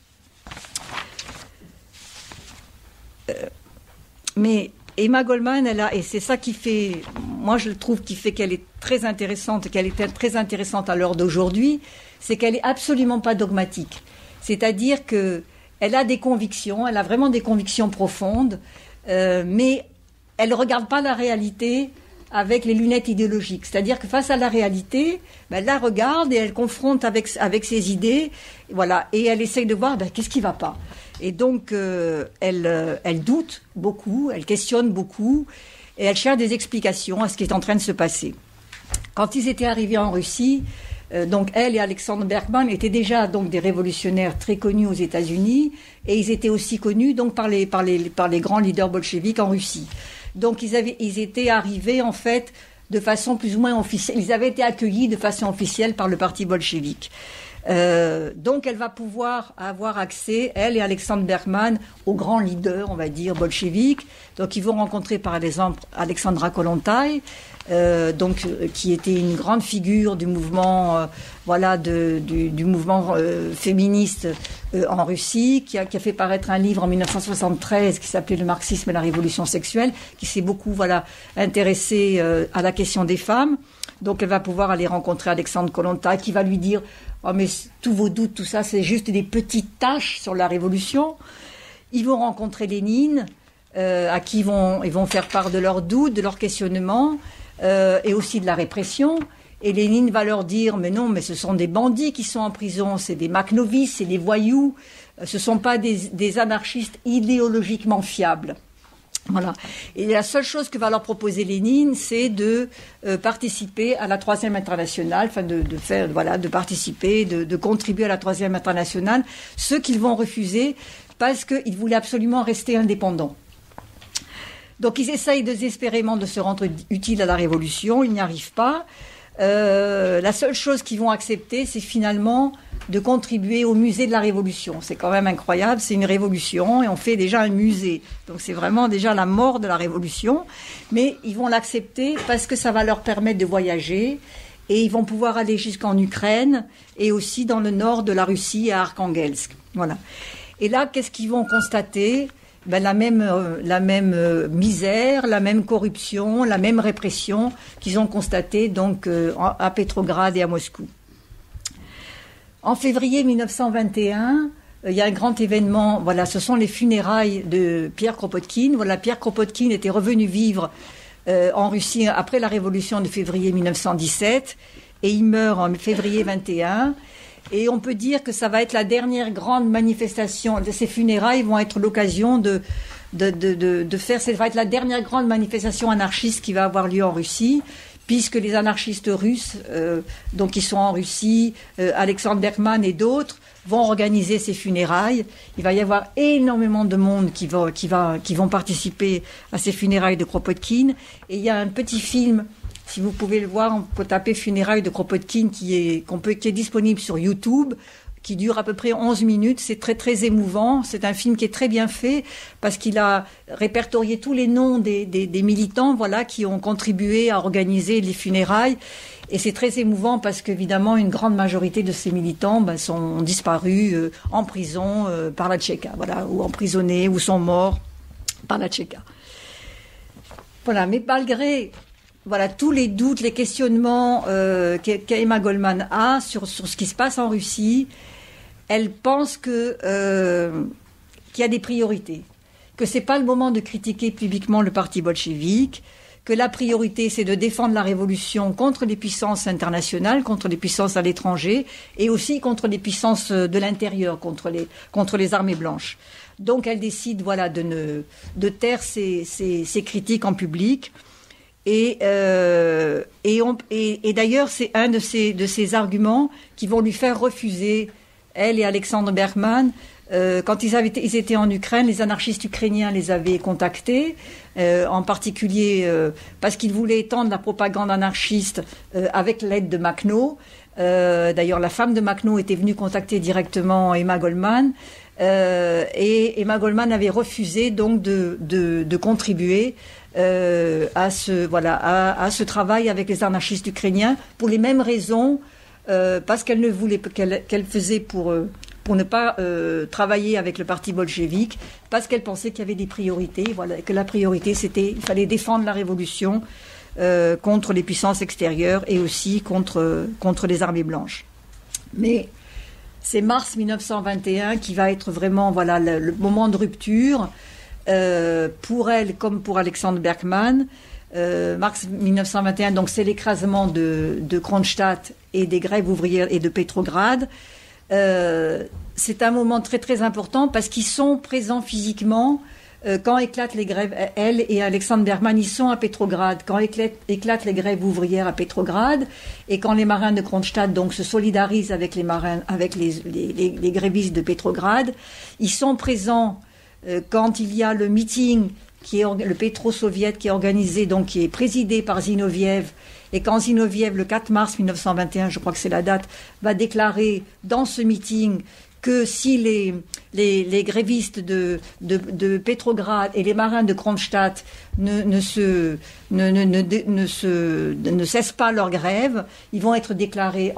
Mais Emma Goldman, et c'est ça qui fait, moi je le trouve, qui fait qu'elle est très intéressante, qu'elle est très intéressante à l'heure d'aujourd'hui, c'est qu'elle est absolument pas dogmatique. C'est-à-dire que elle a des convictions, elle a vraiment des convictions profondes, mais elle ne regarde pas la réalité avec les lunettes idéologiques. C'est-à-dire que face à la réalité, elle la regarde et elle confronte avec ses idées, et elle essaye de voir qu'est-ce qui ne va pas. Et donc, elle doute beaucoup, elle questionne beaucoup, et elle cherche des explications à ce qui est en train de se passer. Quand ils étaient arrivés en Russie, donc elle et Alexandre Berkman étaient déjà donc des révolutionnaires très connus aux États-Unis, et ils étaient aussi connus donc par les grands leaders bolcheviques en Russie. Donc ils étaient arrivés en fait de façon plus ou moins officielle. Ils avaient été accueillis de façon officielle par le parti bolchevique. Donc elle va pouvoir avoir accès, elle et Alexandre Berkman, aux grands leaders, on va dire, bolcheviques. Donc ils vont rencontrer par exemple Alexandra Kollontai, qui était une grande figure du mouvement, du mouvement féministe en Russie, qui a fait paraître un livre en 1973 qui s'appelait Le marxisme et la révolution sexuelle, qui s'est beaucoup intéressé à la question des femmes. Donc elle va pouvoir aller rencontrer Alexandre Kollontai, qui va lui dire: oh mais tous vos doutes, tout ça, c'est juste des petites tâches sur la révolution. Ils vont rencontrer Lénine, à qui ils vont faire part de leurs doutes, de leurs questionnements, et aussi de la répression. Et Lénine va leur dire: mais non, mais ce sont des bandits qui sont en prison, c'est des Makhnovis, c'est des voyous, ce ne sont pas des anarchistes idéologiquement fiables. Voilà. Et la seule chose que va leur proposer Lénine, c'est de participer à la Troisième Internationale, de participer, de contribuer à la Troisième Internationale, ce qu'ils vont refuser parce qu'ils voulaient absolument rester indépendants. Donc ils essayent désespérément de se rendre utiles à la Révolution, ils n'y arrivent pas. La seule chose qu'ils vont accepter, c'est finalement de contribuer au musée de la Révolution. C'est quand même incroyable, c'est une révolution et on fait déjà un musée. Donc c'est vraiment déjà la mort de la Révolution. Mais ils vont l'accepter parce que ça va leur permettre de voyager et ils vont pouvoir aller jusqu'en Ukraine et aussi dans le nord de la Russie à Arkhangelsk. Voilà. Et là, qu'est-ce qu'ils vont constater ? La même misère, la même corruption, la même répression qu'ils ont constatée donc à Petrograd et à Moscou. En février 1921, il y a un grand événement. Voilà, ce sont les funérailles de Pierre Kropotkin. Voilà, Pierre Kropotkin était revenu vivre en Russie après la révolution de février 1917 et il meurt en février 21. Et on peut dire que ça va être la dernière grande manifestation. Ces funérailles vont être l'occasion de faire. Ça va être la dernière grande manifestation anarchiste qui va avoir lieu en Russie, puisque les anarchistes russes, donc qui sont en Russie, Alexandre Berkman et d'autres, vont organiser ces funérailles. Il va y avoir énormément de monde qui vont participer à ces funérailles de Kropotkin. Et il y a un petit film. Si vous pouvez le voir, on peut taper funérailles de Kropotkin qui est disponible sur YouTube, qui dure à peu près 11 minutes. C'est très, très émouvant. C'est un film qui est très bien fait parce qu'il a répertorié tous les noms des militants, voilà, qui ont contribué à organiser les funérailles. Et c'est très émouvant parce qu'évidemment, une grande majorité de ces militants, ont disparu en prison par la Tchéka, voilà, ou emprisonnés, ou sont morts par la Tchéka. Voilà, mais malgré tous les doutes, les questionnements qu'Emma Goldman a sur ce qui se passe en Russie, elle pense qu'il y a des priorités, que c'est pas le moment de critiquer publiquement le parti bolchevique, que la priorité c'est de défendre la révolution contre les puissances internationales, contre les puissances à l'étranger et aussi contre les puissances de l'intérieur, contre les armées blanches. Donc elle décide de taire ses critiques en public. Et d'ailleurs, c'est un de ces arguments qui vont lui faire refuser, elle et Alexandre Berkman, quand ils étaient en Ukraine, les anarchistes ukrainiens les avaient contactés, en particulier parce qu'ils voulaient étendre la propagande anarchiste avec l'aide de Makhno. D'ailleurs, la femme de Makhno était venue contacter directement Emma Goldman. Et Emma Goldman avait refusé donc de contribuer à ce travail avec les anarchistes ukrainiens pour les mêmes raisons, parce qu'elle ne voulait qu'elle faisait pour ne pas travailler avec le parti bolchevique, parce qu'elle pensait qu'il y avait des priorités, que la priorité c'était il fallait défendre la révolution contre les puissances extérieures et aussi contre les armées blanches. Mais c'est mars 1921 qui va être vraiment le moment de rupture pour elle comme pour Alexandre Berkman. Mars 1921, donc c'est l'écrasement de Kronstadt et des grèves ouvrières et de Petrograd. C'est un moment très très important parce qu'ils sont présents physiquement quand éclatent les grèves. Elle et Alexandre Berkman, ils sont à Petrograd quand éclatent les grèves ouvrières à Petrograd et quand les marins de Kronstadt donc se solidarisent avec les marins, avec les grévistes de Petrograd. Ils sont présents quand il y a le meeting qui est le Pétro-Soviet qui est organisé, donc qui est présidé par Zinoviev, et quand Zinoviev, le 4 mars 1921, je crois que c'est la date, va déclarer dans ce meeting que si les grévistes de Petrograd et les marins de Kronstadt ne cessent pas leur grève, ils vont être déclarés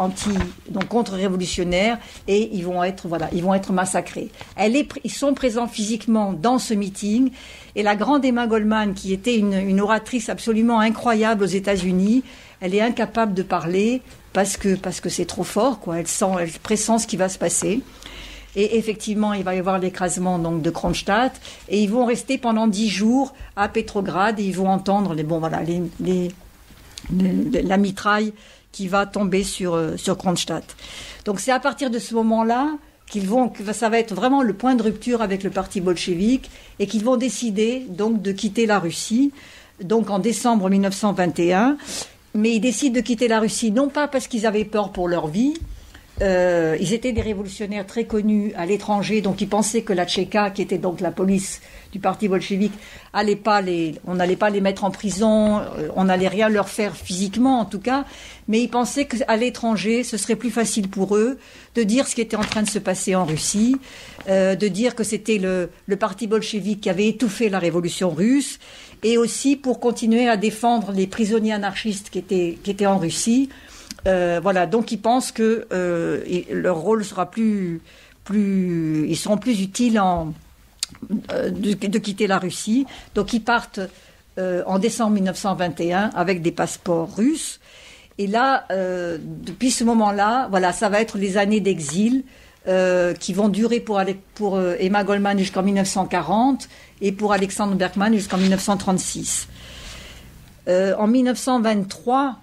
donc contre-révolutionnaires et ils vont être massacrés. Ils sont présents physiquement dans ce meeting et la grande Emma Goldman, qui était une oratrice absolument incroyable aux États-Unis, elle est incapable de parler parce que c'est trop fort, quoi. Elle pressent ce qui va se passer. Et effectivement, il va y avoir l'écrasement donc de Kronstadt et ils vont rester pendant 10 jours à Petrograd et ils vont entendre la mitraille qui va tomber sur Kronstadt. Donc c'est à partir de ce moment-là que ça va être vraiment le point de rupture avec le parti bolchevique et qu'ils vont décider donc de quitter la Russie, donc en décembre 1921. Mais ils décident de quitter la Russie non pas parce qu'ils avaient peur pour leur vie, ils étaient des révolutionnaires très connus à l'étranger, donc ils pensaient que la Tchéka, qui était donc la police du parti bolchevique, on n'allait pas les mettre en prison, on n'allait rien leur faire physiquement en tout cas, mais ils pensaient qu'à l'étranger, ce serait plus facile pour eux de dire ce qui était en train de se passer en Russie, de dire que c'était le parti bolchevique qui avait étouffé la révolution russe, et aussi pour continuer à défendre les prisonniers anarchistes qui étaient en Russie. Voilà, donc ils pensent que leur rôle sera ils seront plus utiles de quitter la Russie. Donc ils partent en décembre 1921 avec des passeports russes. Et là, depuis ce moment-là, voilà, ça va être les années d'exil qui vont durer pour Emma Goldman jusqu'en 1940 et pour Alexandre Berkman jusqu'en 1936. En 1923,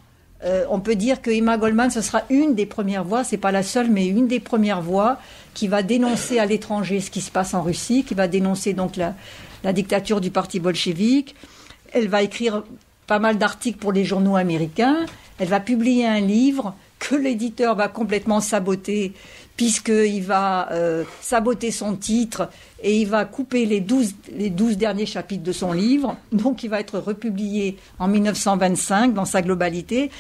on peut dire que Emma Goldman, ce sera une des premières voix, c'est pas la seule, mais une des premières voix qui va dénoncer à l'étranger ce qui se passe en Russie, qui va dénoncer donc la dictature du parti bolchevique. Elle va écrire pas mal d'articles pour les journaux américains. Elle va publier un livre que l'éditeur va complètement saboter, puisqu'il va saboter son titre et il va couper les 12 derniers chapitres de son livre. Donc il va être republié en 1925 dans sa globalité.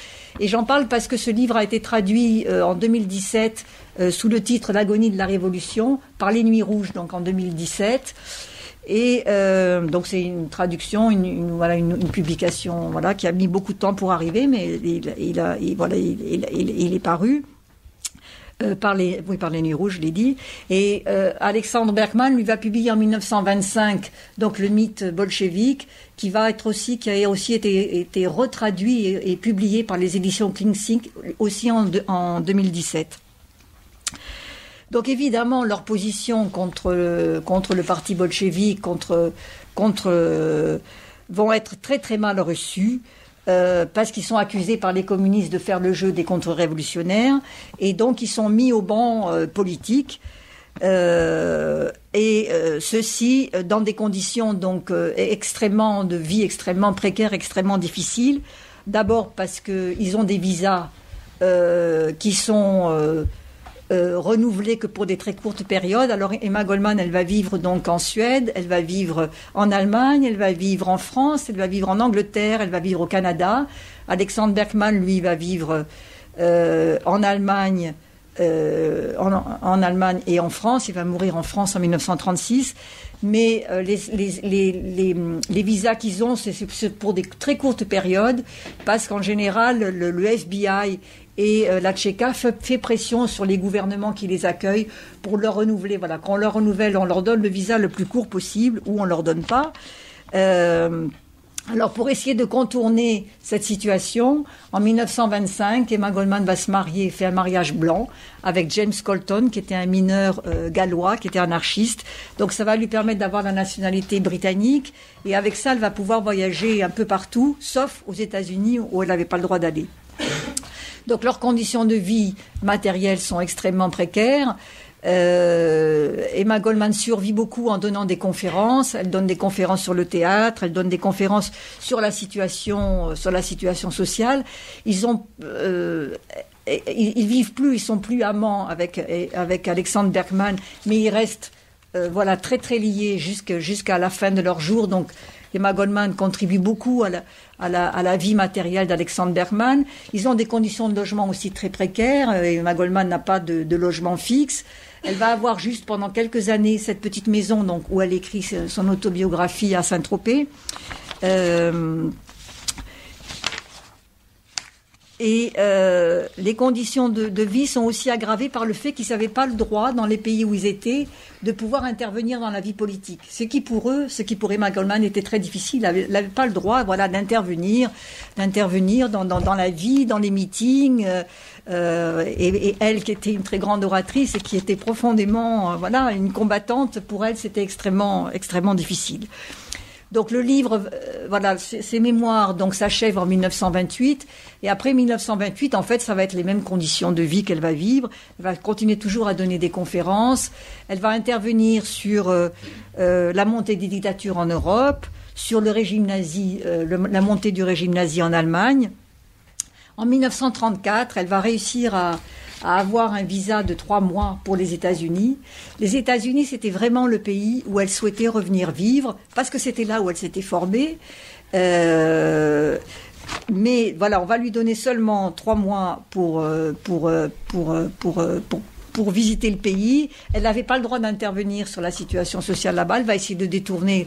Et j'en parle parce que ce livre a été traduit en 2017 sous le titre « L'agonie de la Révolution » par Les Nuits Rouges, donc en 2017. Et donc c'est une traduction, une publication, voilà, qui a mis beaucoup de temps pour arriver, mais il est paru. Par les Nuits Rouges, je l'ai dit. Et Alexandre Berkman, lui, va publier en 1925 donc le mythe bolchevique, qui a aussi été retraduit et publié par les éditions Klingsink aussi en 2017. Donc évidemment, leur position contre le parti bolchevique, vont être très très mal reçues. Parce qu'ils sont accusés par les communistes de faire le jeu des contre-révolutionnaires, et donc ils sont mis au banc politique, ceci dans des conditions donc de vie extrêmement précaires, extrêmement difficiles. D'abord parce qu'ils ont des visas qui sont renouvelés que pour des très courtes périodes. Alors Emma Goldman, elle va vivre donc en Suède, elle va vivre en Allemagne, elle va vivre en France, elle va vivre en Angleterre, elle va vivre au Canada. Alexandre Berkman, lui, va vivre en Allemagne, en Allemagne et en France. Il va mourir en France en 1936. Mais les visas qu'ils ont, c'est pour des très courtes périodes, parce qu'en général, le FBI et la Tchéka fait pression sur les gouvernements qui les accueillent pour leur renouveler. Voilà, quand on leur renouvelle, on leur donne le visa le plus court possible, ou on leur donne pas. Alors, pour essayer de contourner cette situation, en 1925, Emma Goldman va se marier, fait un mariage blanc avec James Colton, qui était un mineur gallois, qui était anarchiste. Donc, ça va lui permettre d'avoir la nationalité britannique. Et avec ça, elle va pouvoir voyager un peu partout, sauf aux États-Unis, où elle n'avait pas le droit d'aller. Donc, leurs conditions de vie matérielles sont extrêmement précaires. Emma Goldman survit beaucoup en donnant des conférences. Elle donne des conférences sur le théâtre, elle donne des conférences sur la situation sociale. Ils vivent plus, ils sont plus amants avec Alexandre Berkman, mais ils restent très très liés jusqu'à la fin de leur jour. Donc Emma Goldman contribue beaucoup à la vie matérielle d'Alexandre Berkman. Ils ont des conditions de logement aussi très précaires. Emma Goldman n'a pas de logement fixe. Elle va avoir juste pendant quelques années cette petite maison donc, où elle écrit son autobiographie à Saint-Tropez. Les conditions de vie sont aussi aggravées par le fait qu'ils n'avaient pas le droit, dans les pays où ils étaient, de pouvoir intervenir dans la vie politique. Ce qui pour Emma Goldman était très difficile. Elle n'avait pas le droit d'intervenir dans la vie, dans les meetings. Et elle, qui était une très grande oratrice et qui était profondément une combattante, pour elle, c'était extrêmement, extrêmement difficile. Donc le livre, ses mémoires s'achèvent en 1928, et après 1928, en fait, ça va être les mêmes conditions de vie qu'elle va vivre. Elle va continuer toujours à donner des conférences. Elle va intervenir sur la montée des dictatures en Europe, sur le régime nazi, la montée du régime nazi en Allemagne. En 1934, elle va réussir à à avoir un visa de 3 mois pour les États-Unis. Les États-Unis, c'était vraiment le pays où elle souhaitait revenir vivre, parce que c'était là où elle s'était formée. Mais voilà, on va lui donner seulement 3 mois pour visiter le pays. Elle n'avait pas le droit d'intervenir sur la situation sociale là-bas. Elle va essayer de détourner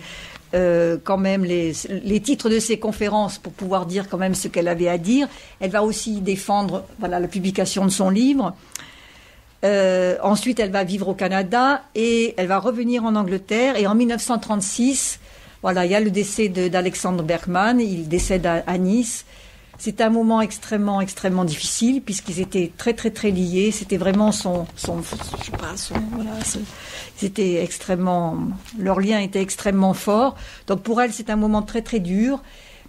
quand même les titres de ses conférences pour pouvoir dire quand même ce qu'elle avait à dire. Elle va aussi défendre la publication de son livre. Ensuite, elle va vivre au Canada et elle va revenir en Angleterre. Et en 1936, il y a le décès d'Alexander Berkman. Il décède à Nice. C'est un moment extrêmement, extrêmement difficile puisqu'ils étaient très, très, très liés. C'était vraiment c'était extrêmement, leur lien était extrêmement fort. Donc pour elle, c'est un moment très, très dur.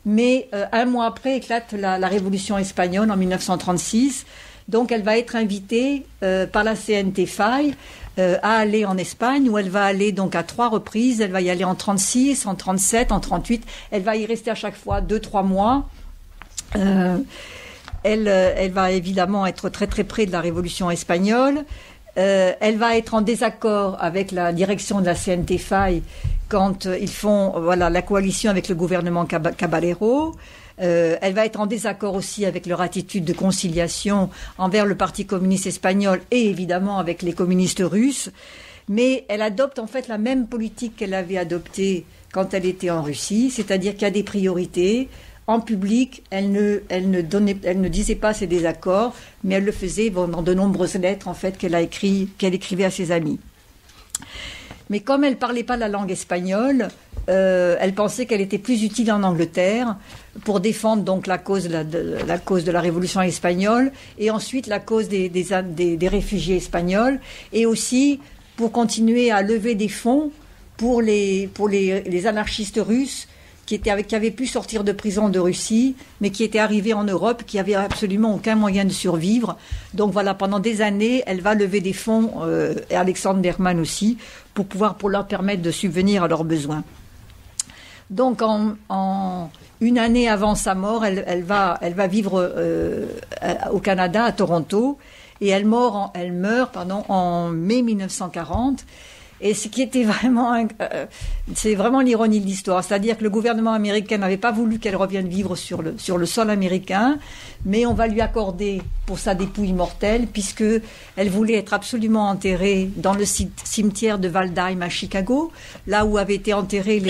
Mais un mois après éclate la Révolution espagnole en 1936. Donc elle va être invitée par la CNT-FAI à aller en Espagne, où elle va aller donc à 3 reprises. Elle va y aller en 36, en 37, en 38. Elle va y rester à chaque fois 2-3 mois. Elle va évidemment être très très près de la Révolution espagnole. Elle va être en désaccord avec la direction de la CNT-FAI quand ils font la coalition avec le gouvernement Caballero. Elle va être en désaccord aussi avec leur attitude de conciliation envers le Parti communiste espagnol et évidemment avec les communistes russes. Mais elle adopte en fait la même politique qu'elle avait adoptée quand elle était en Russie, c'est-à-dire qu'il y a des priorités. En public, elle ne disait pas ses désaccords, mais elle le faisait dans de nombreuses lettres en fait qu'elle écrivait à ses amis. Mais comme elle ne parlait pas la langue espagnole, elle pensait qu'elle était plus utile en Angleterre pour défendre donc la cause de la Révolution espagnole et ensuite la cause des réfugiés espagnols et aussi pour continuer à lever des fonds pour les anarchistes russes qui avaient pu sortir de prison de Russie, mais qui étaient arrivés en Europe, qui n'avaient absolument aucun moyen de survivre. Donc voilà, pendant des années, elle va lever des fonds, et Alexander Berkman aussi, pour leur permettre de subvenir à leurs besoins. Donc en une année avant sa mort, elle va vivre au Canada, à Toronto, et elle meurt en mai 1940. Et ce qui était vraiment, c'est vraiment l'ironie de l'histoire, c'est-à-dire que le gouvernement américain n'avait pas voulu qu'elle revienne vivre sur le sol américain, mais on va lui accorder pour sa dépouille mortelle, puisque elle voulait être absolument enterrée dans le cimetière de Waldheim à Chicago, là où avaient été enterrés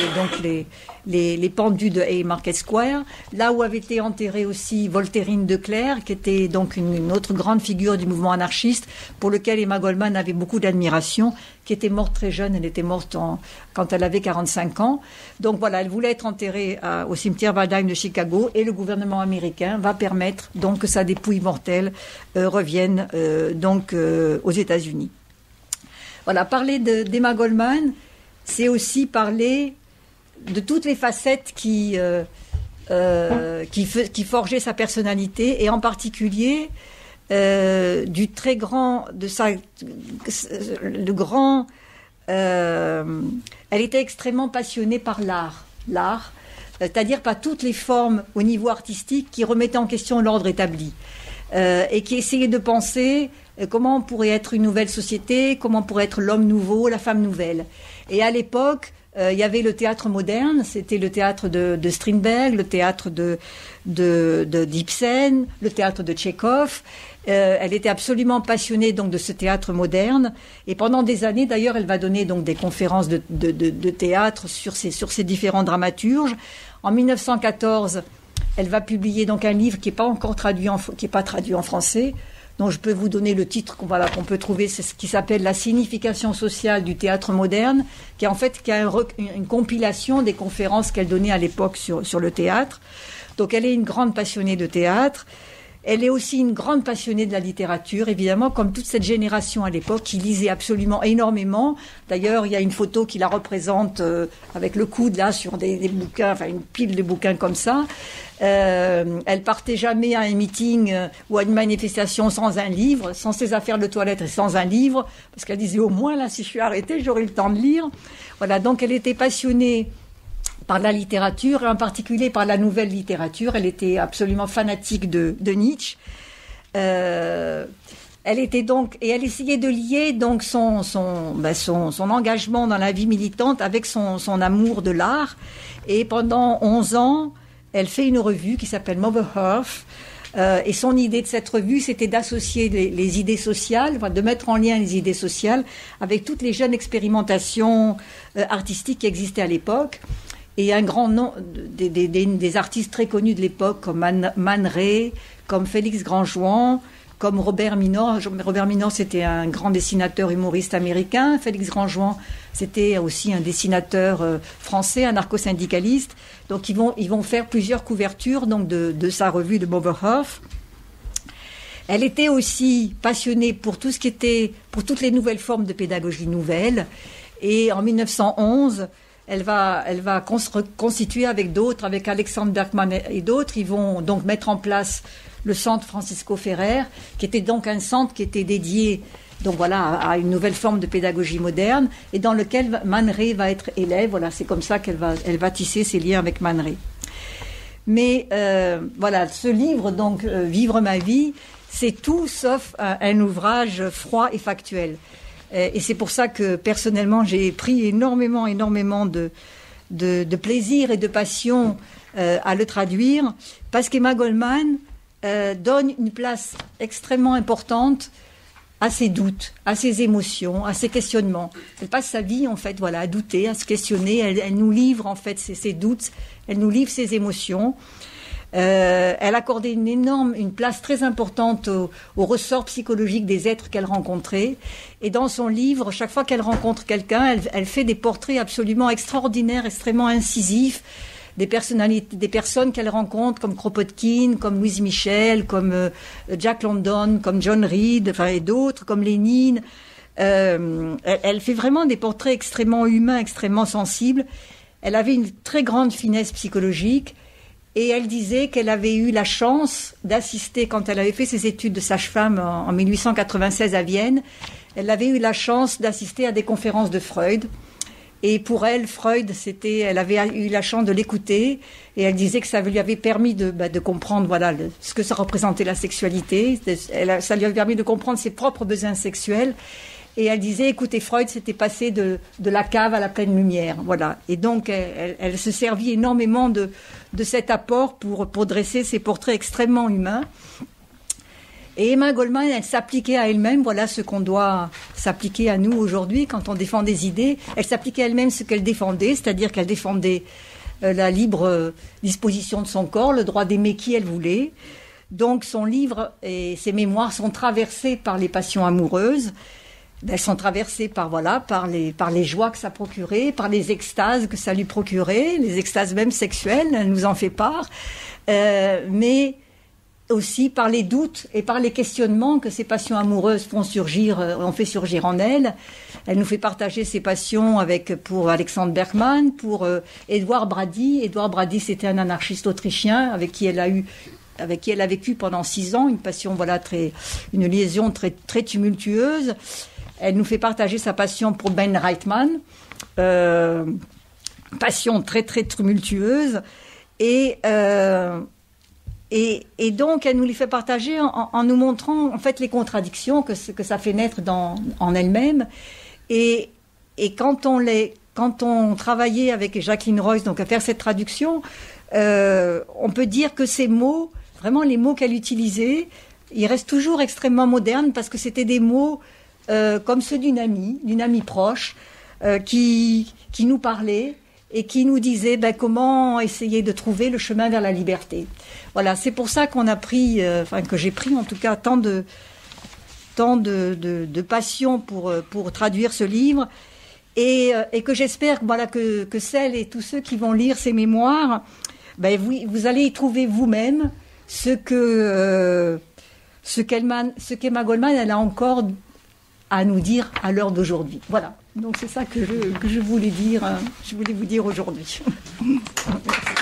les pendus de Haymarket Square, là où avait été enterrée aussi Voltairine de Cleyre, qui était donc une autre grande figure du mouvement anarchiste, pour lequel Emma Goldman avait beaucoup d'admiration, qui était morte très jeune, elle était morte quand elle avait 45 ans. Donc voilà, elle voulait être enterrée au cimetière Waldheim de Chicago, et le gouvernement américain va permettre donc que sa dépouille mortelle revienne aux États-Unis. Voilà, parler d'Emma Goldman, c'est aussi parler de toutes les facettes qui forgeaient sa personnalité, et en particulier elle était extrêmement passionnée par l'art, c'est-à-dire pas toutes les formes au niveau artistique qui remettaient en question l'ordre établi, et qui essayait de penser comment on pourrait être une nouvelle société, comment pourrait être l'homme nouveau, la femme nouvelle. Et à l'époque, il y avait le théâtre moderne, c'était le théâtre de Strindberg, le théâtre d'Ibsen, le théâtre de Tchekhov. Elle était absolument passionnée donc de ce théâtre moderne, et pendant des années d'ailleurs elle va donner donc des conférences de théâtre sur ces différents dramaturges. En 1914, elle va publier donc un livre qui n'est pas encore traduit en français. Donc je peux vous donner le titre qu'on peut trouver, c'est ce qui s'appelle La signification sociale du théâtre moderne, qui est en fait une compilation des conférences qu'elle donnait à l'époque sur le théâtre. Donc elle est une grande passionnée de théâtre. Elle est aussi une grande passionnée de la littérature, évidemment, comme toute cette génération à l'époque qui lisait absolument énormément. D'ailleurs, il y a une photo qui la représente avec le coude là sur des bouquins, enfin une pile de bouquins comme ça. Elle partait jamais à un meeting ou à une manifestation sans un livre, sans ses affaires de toilette et sans un livre, parce qu'elle disait au moins là, si je suis arrêtée, j'aurai le temps de lire. Voilà, donc elle était passionnée par la littérature, et en particulier par la nouvelle littérature. Elle était absolument fanatique de Nietzsche. Elle Elle était donc, et elle essayait de lier donc son engagement dans la vie militante avec son amour de l'art. Et pendant 11 ans, elle fait une revue qui s'appelle Mother Earth. Et son idée de cette revue, c'était d'associer les idées sociales, enfin, de mettre en lien les idées sociales avec toutes les jeunes expérimentations artistiques qui existaient à l'époque. Et un grand nombre des artistes très connus de l'époque, comme Man Ray, comme Félix Grandjouan, comme Robert Minor. Robert Minor, c'était un grand dessinateur humoriste américain. Félix Grandjouan, c'était aussi un dessinateur français, anarcho-syndicaliste. Donc ils vont faire plusieurs couvertures donc de sa revue de Mother Earth. Elle était aussi passionnée pour tout ce qui était, pour toutes les nouvelles formes de pédagogie nouvelle. Et en 1911, elle va constituer avec d'autres, avec Alexandre Berkman et d'autres, ils vont donc mettre en place le centre Francisco Ferrer, qui était donc un centre qui était dédié donc voilà, à une nouvelle forme de pédagogie moderne, et dans lequel Man Ray va être élève. Voilà, c'est comme ça qu'elle va tisser ses liens avec Man Ray. Mais voilà, ce livre, donc Vivre ma vie, c'est tout sauf un ouvrage froid et factuel. Et c'est pour ça que personnellement, j'ai pris énormément de plaisir et de passion à le traduire, parce qu'Emma Goldman donne une place extrêmement importante à ses doutes, à ses émotions, à ses questionnements. Elle passe sa vie, en fait, voilà, à douter, à se questionner. Elle nous livre, en fait, ses doutes. Elle nous livre ses émotions. Elle accordait une place très importante au ressort psychologique des êtres qu'elle rencontrait. Et dans son livre, chaque fois qu'elle rencontre quelqu'un, elle fait des portraits absolument extraordinaires, extrêmement incisifs, des personnalités, des personnes qu'elle rencontre, comme Kropotkin, comme Louise Michel, comme Jack London, comme John Reed, enfin, et d'autres, comme Lénine. Elle fait vraiment des portraits extrêmement humains, extrêmement sensibles. Elle avait une très grande finesse psychologique. Et elle disait qu'elle avait eu la chance d'assister, quand elle avait fait ses études de sage-femme en 1896 à Vienne, elle avait eu la chance d'assister à des conférences de Freud. Et pour elle, Freud, elle avait eu la chance de l'écouter, et elle disait que ça lui avait permis de comprendre, voilà, ce que ça représentait la sexualité. Ça lui avait permis de comprendre ses propres besoins sexuels. Et elle disait, écoutez, Freud s'était passé de la cave à la pleine lumière, voilà. Et donc, elle se servit énormément de cet apport pour dresser ces portraits extrêmement humains. Et Emma Goldman, elle s'appliquait à elle-même, voilà ce qu'on doit s'appliquer à nous aujourd'hui quand on défend des idées. Elle s'appliquait à elle-même ce qu'elle défendait, c'est-à-dire qu'elle défendait la libre disposition de son corps, le droit d'aimer qui elle voulait. Donc, son livre et ses mémoires sont traversés par les passions amoureuses. Elles sont traversées par les joies que ça procurait, par les extases que ça lui procurait, les extases même sexuelles, elle nous en fait part, mais aussi par les doutes et par les questionnements que ces passions amoureuses ont fait surgir en elle. Elle nous fait partager ses passions pour Alexandre Berkman, pour Édouard Brady. Édouard Brady, c'était un anarchiste autrichien avec qui elle a vécu pendant 6 ans, une liaison très, très tumultueuse. Elle nous fait partager sa passion pour Ben Reitman, passion très très tumultueuse, et donc elle nous les fait partager en nous montrant en fait les contradictions que ça fait naître en elle-même. Et quand on travaillait avec Jacqueline Royce donc à faire cette traduction, on peut dire que ces mots, vraiment les mots qu'elle utilisait, ils restent toujours extrêmement modernes parce que c'était des mots comme ceux d'une amie proche, qui nous parlait et qui nous disait comment essayer de trouver le chemin vers la liberté. Voilà, c'est pour ça qu'on a pris, que j'ai pris en tout cas tant de passion pour traduire ce livre, et que j'espère que celles et tous ceux qui vont lire ces mémoires, vous allez y trouver vous-même ce qu'Emma Goldman elle a encore à nous dire à l'heure d'aujourd'hui. Voilà. Donc c'est ça que je voulais dire. Je voulais vous dire aujourd'hui. Merci.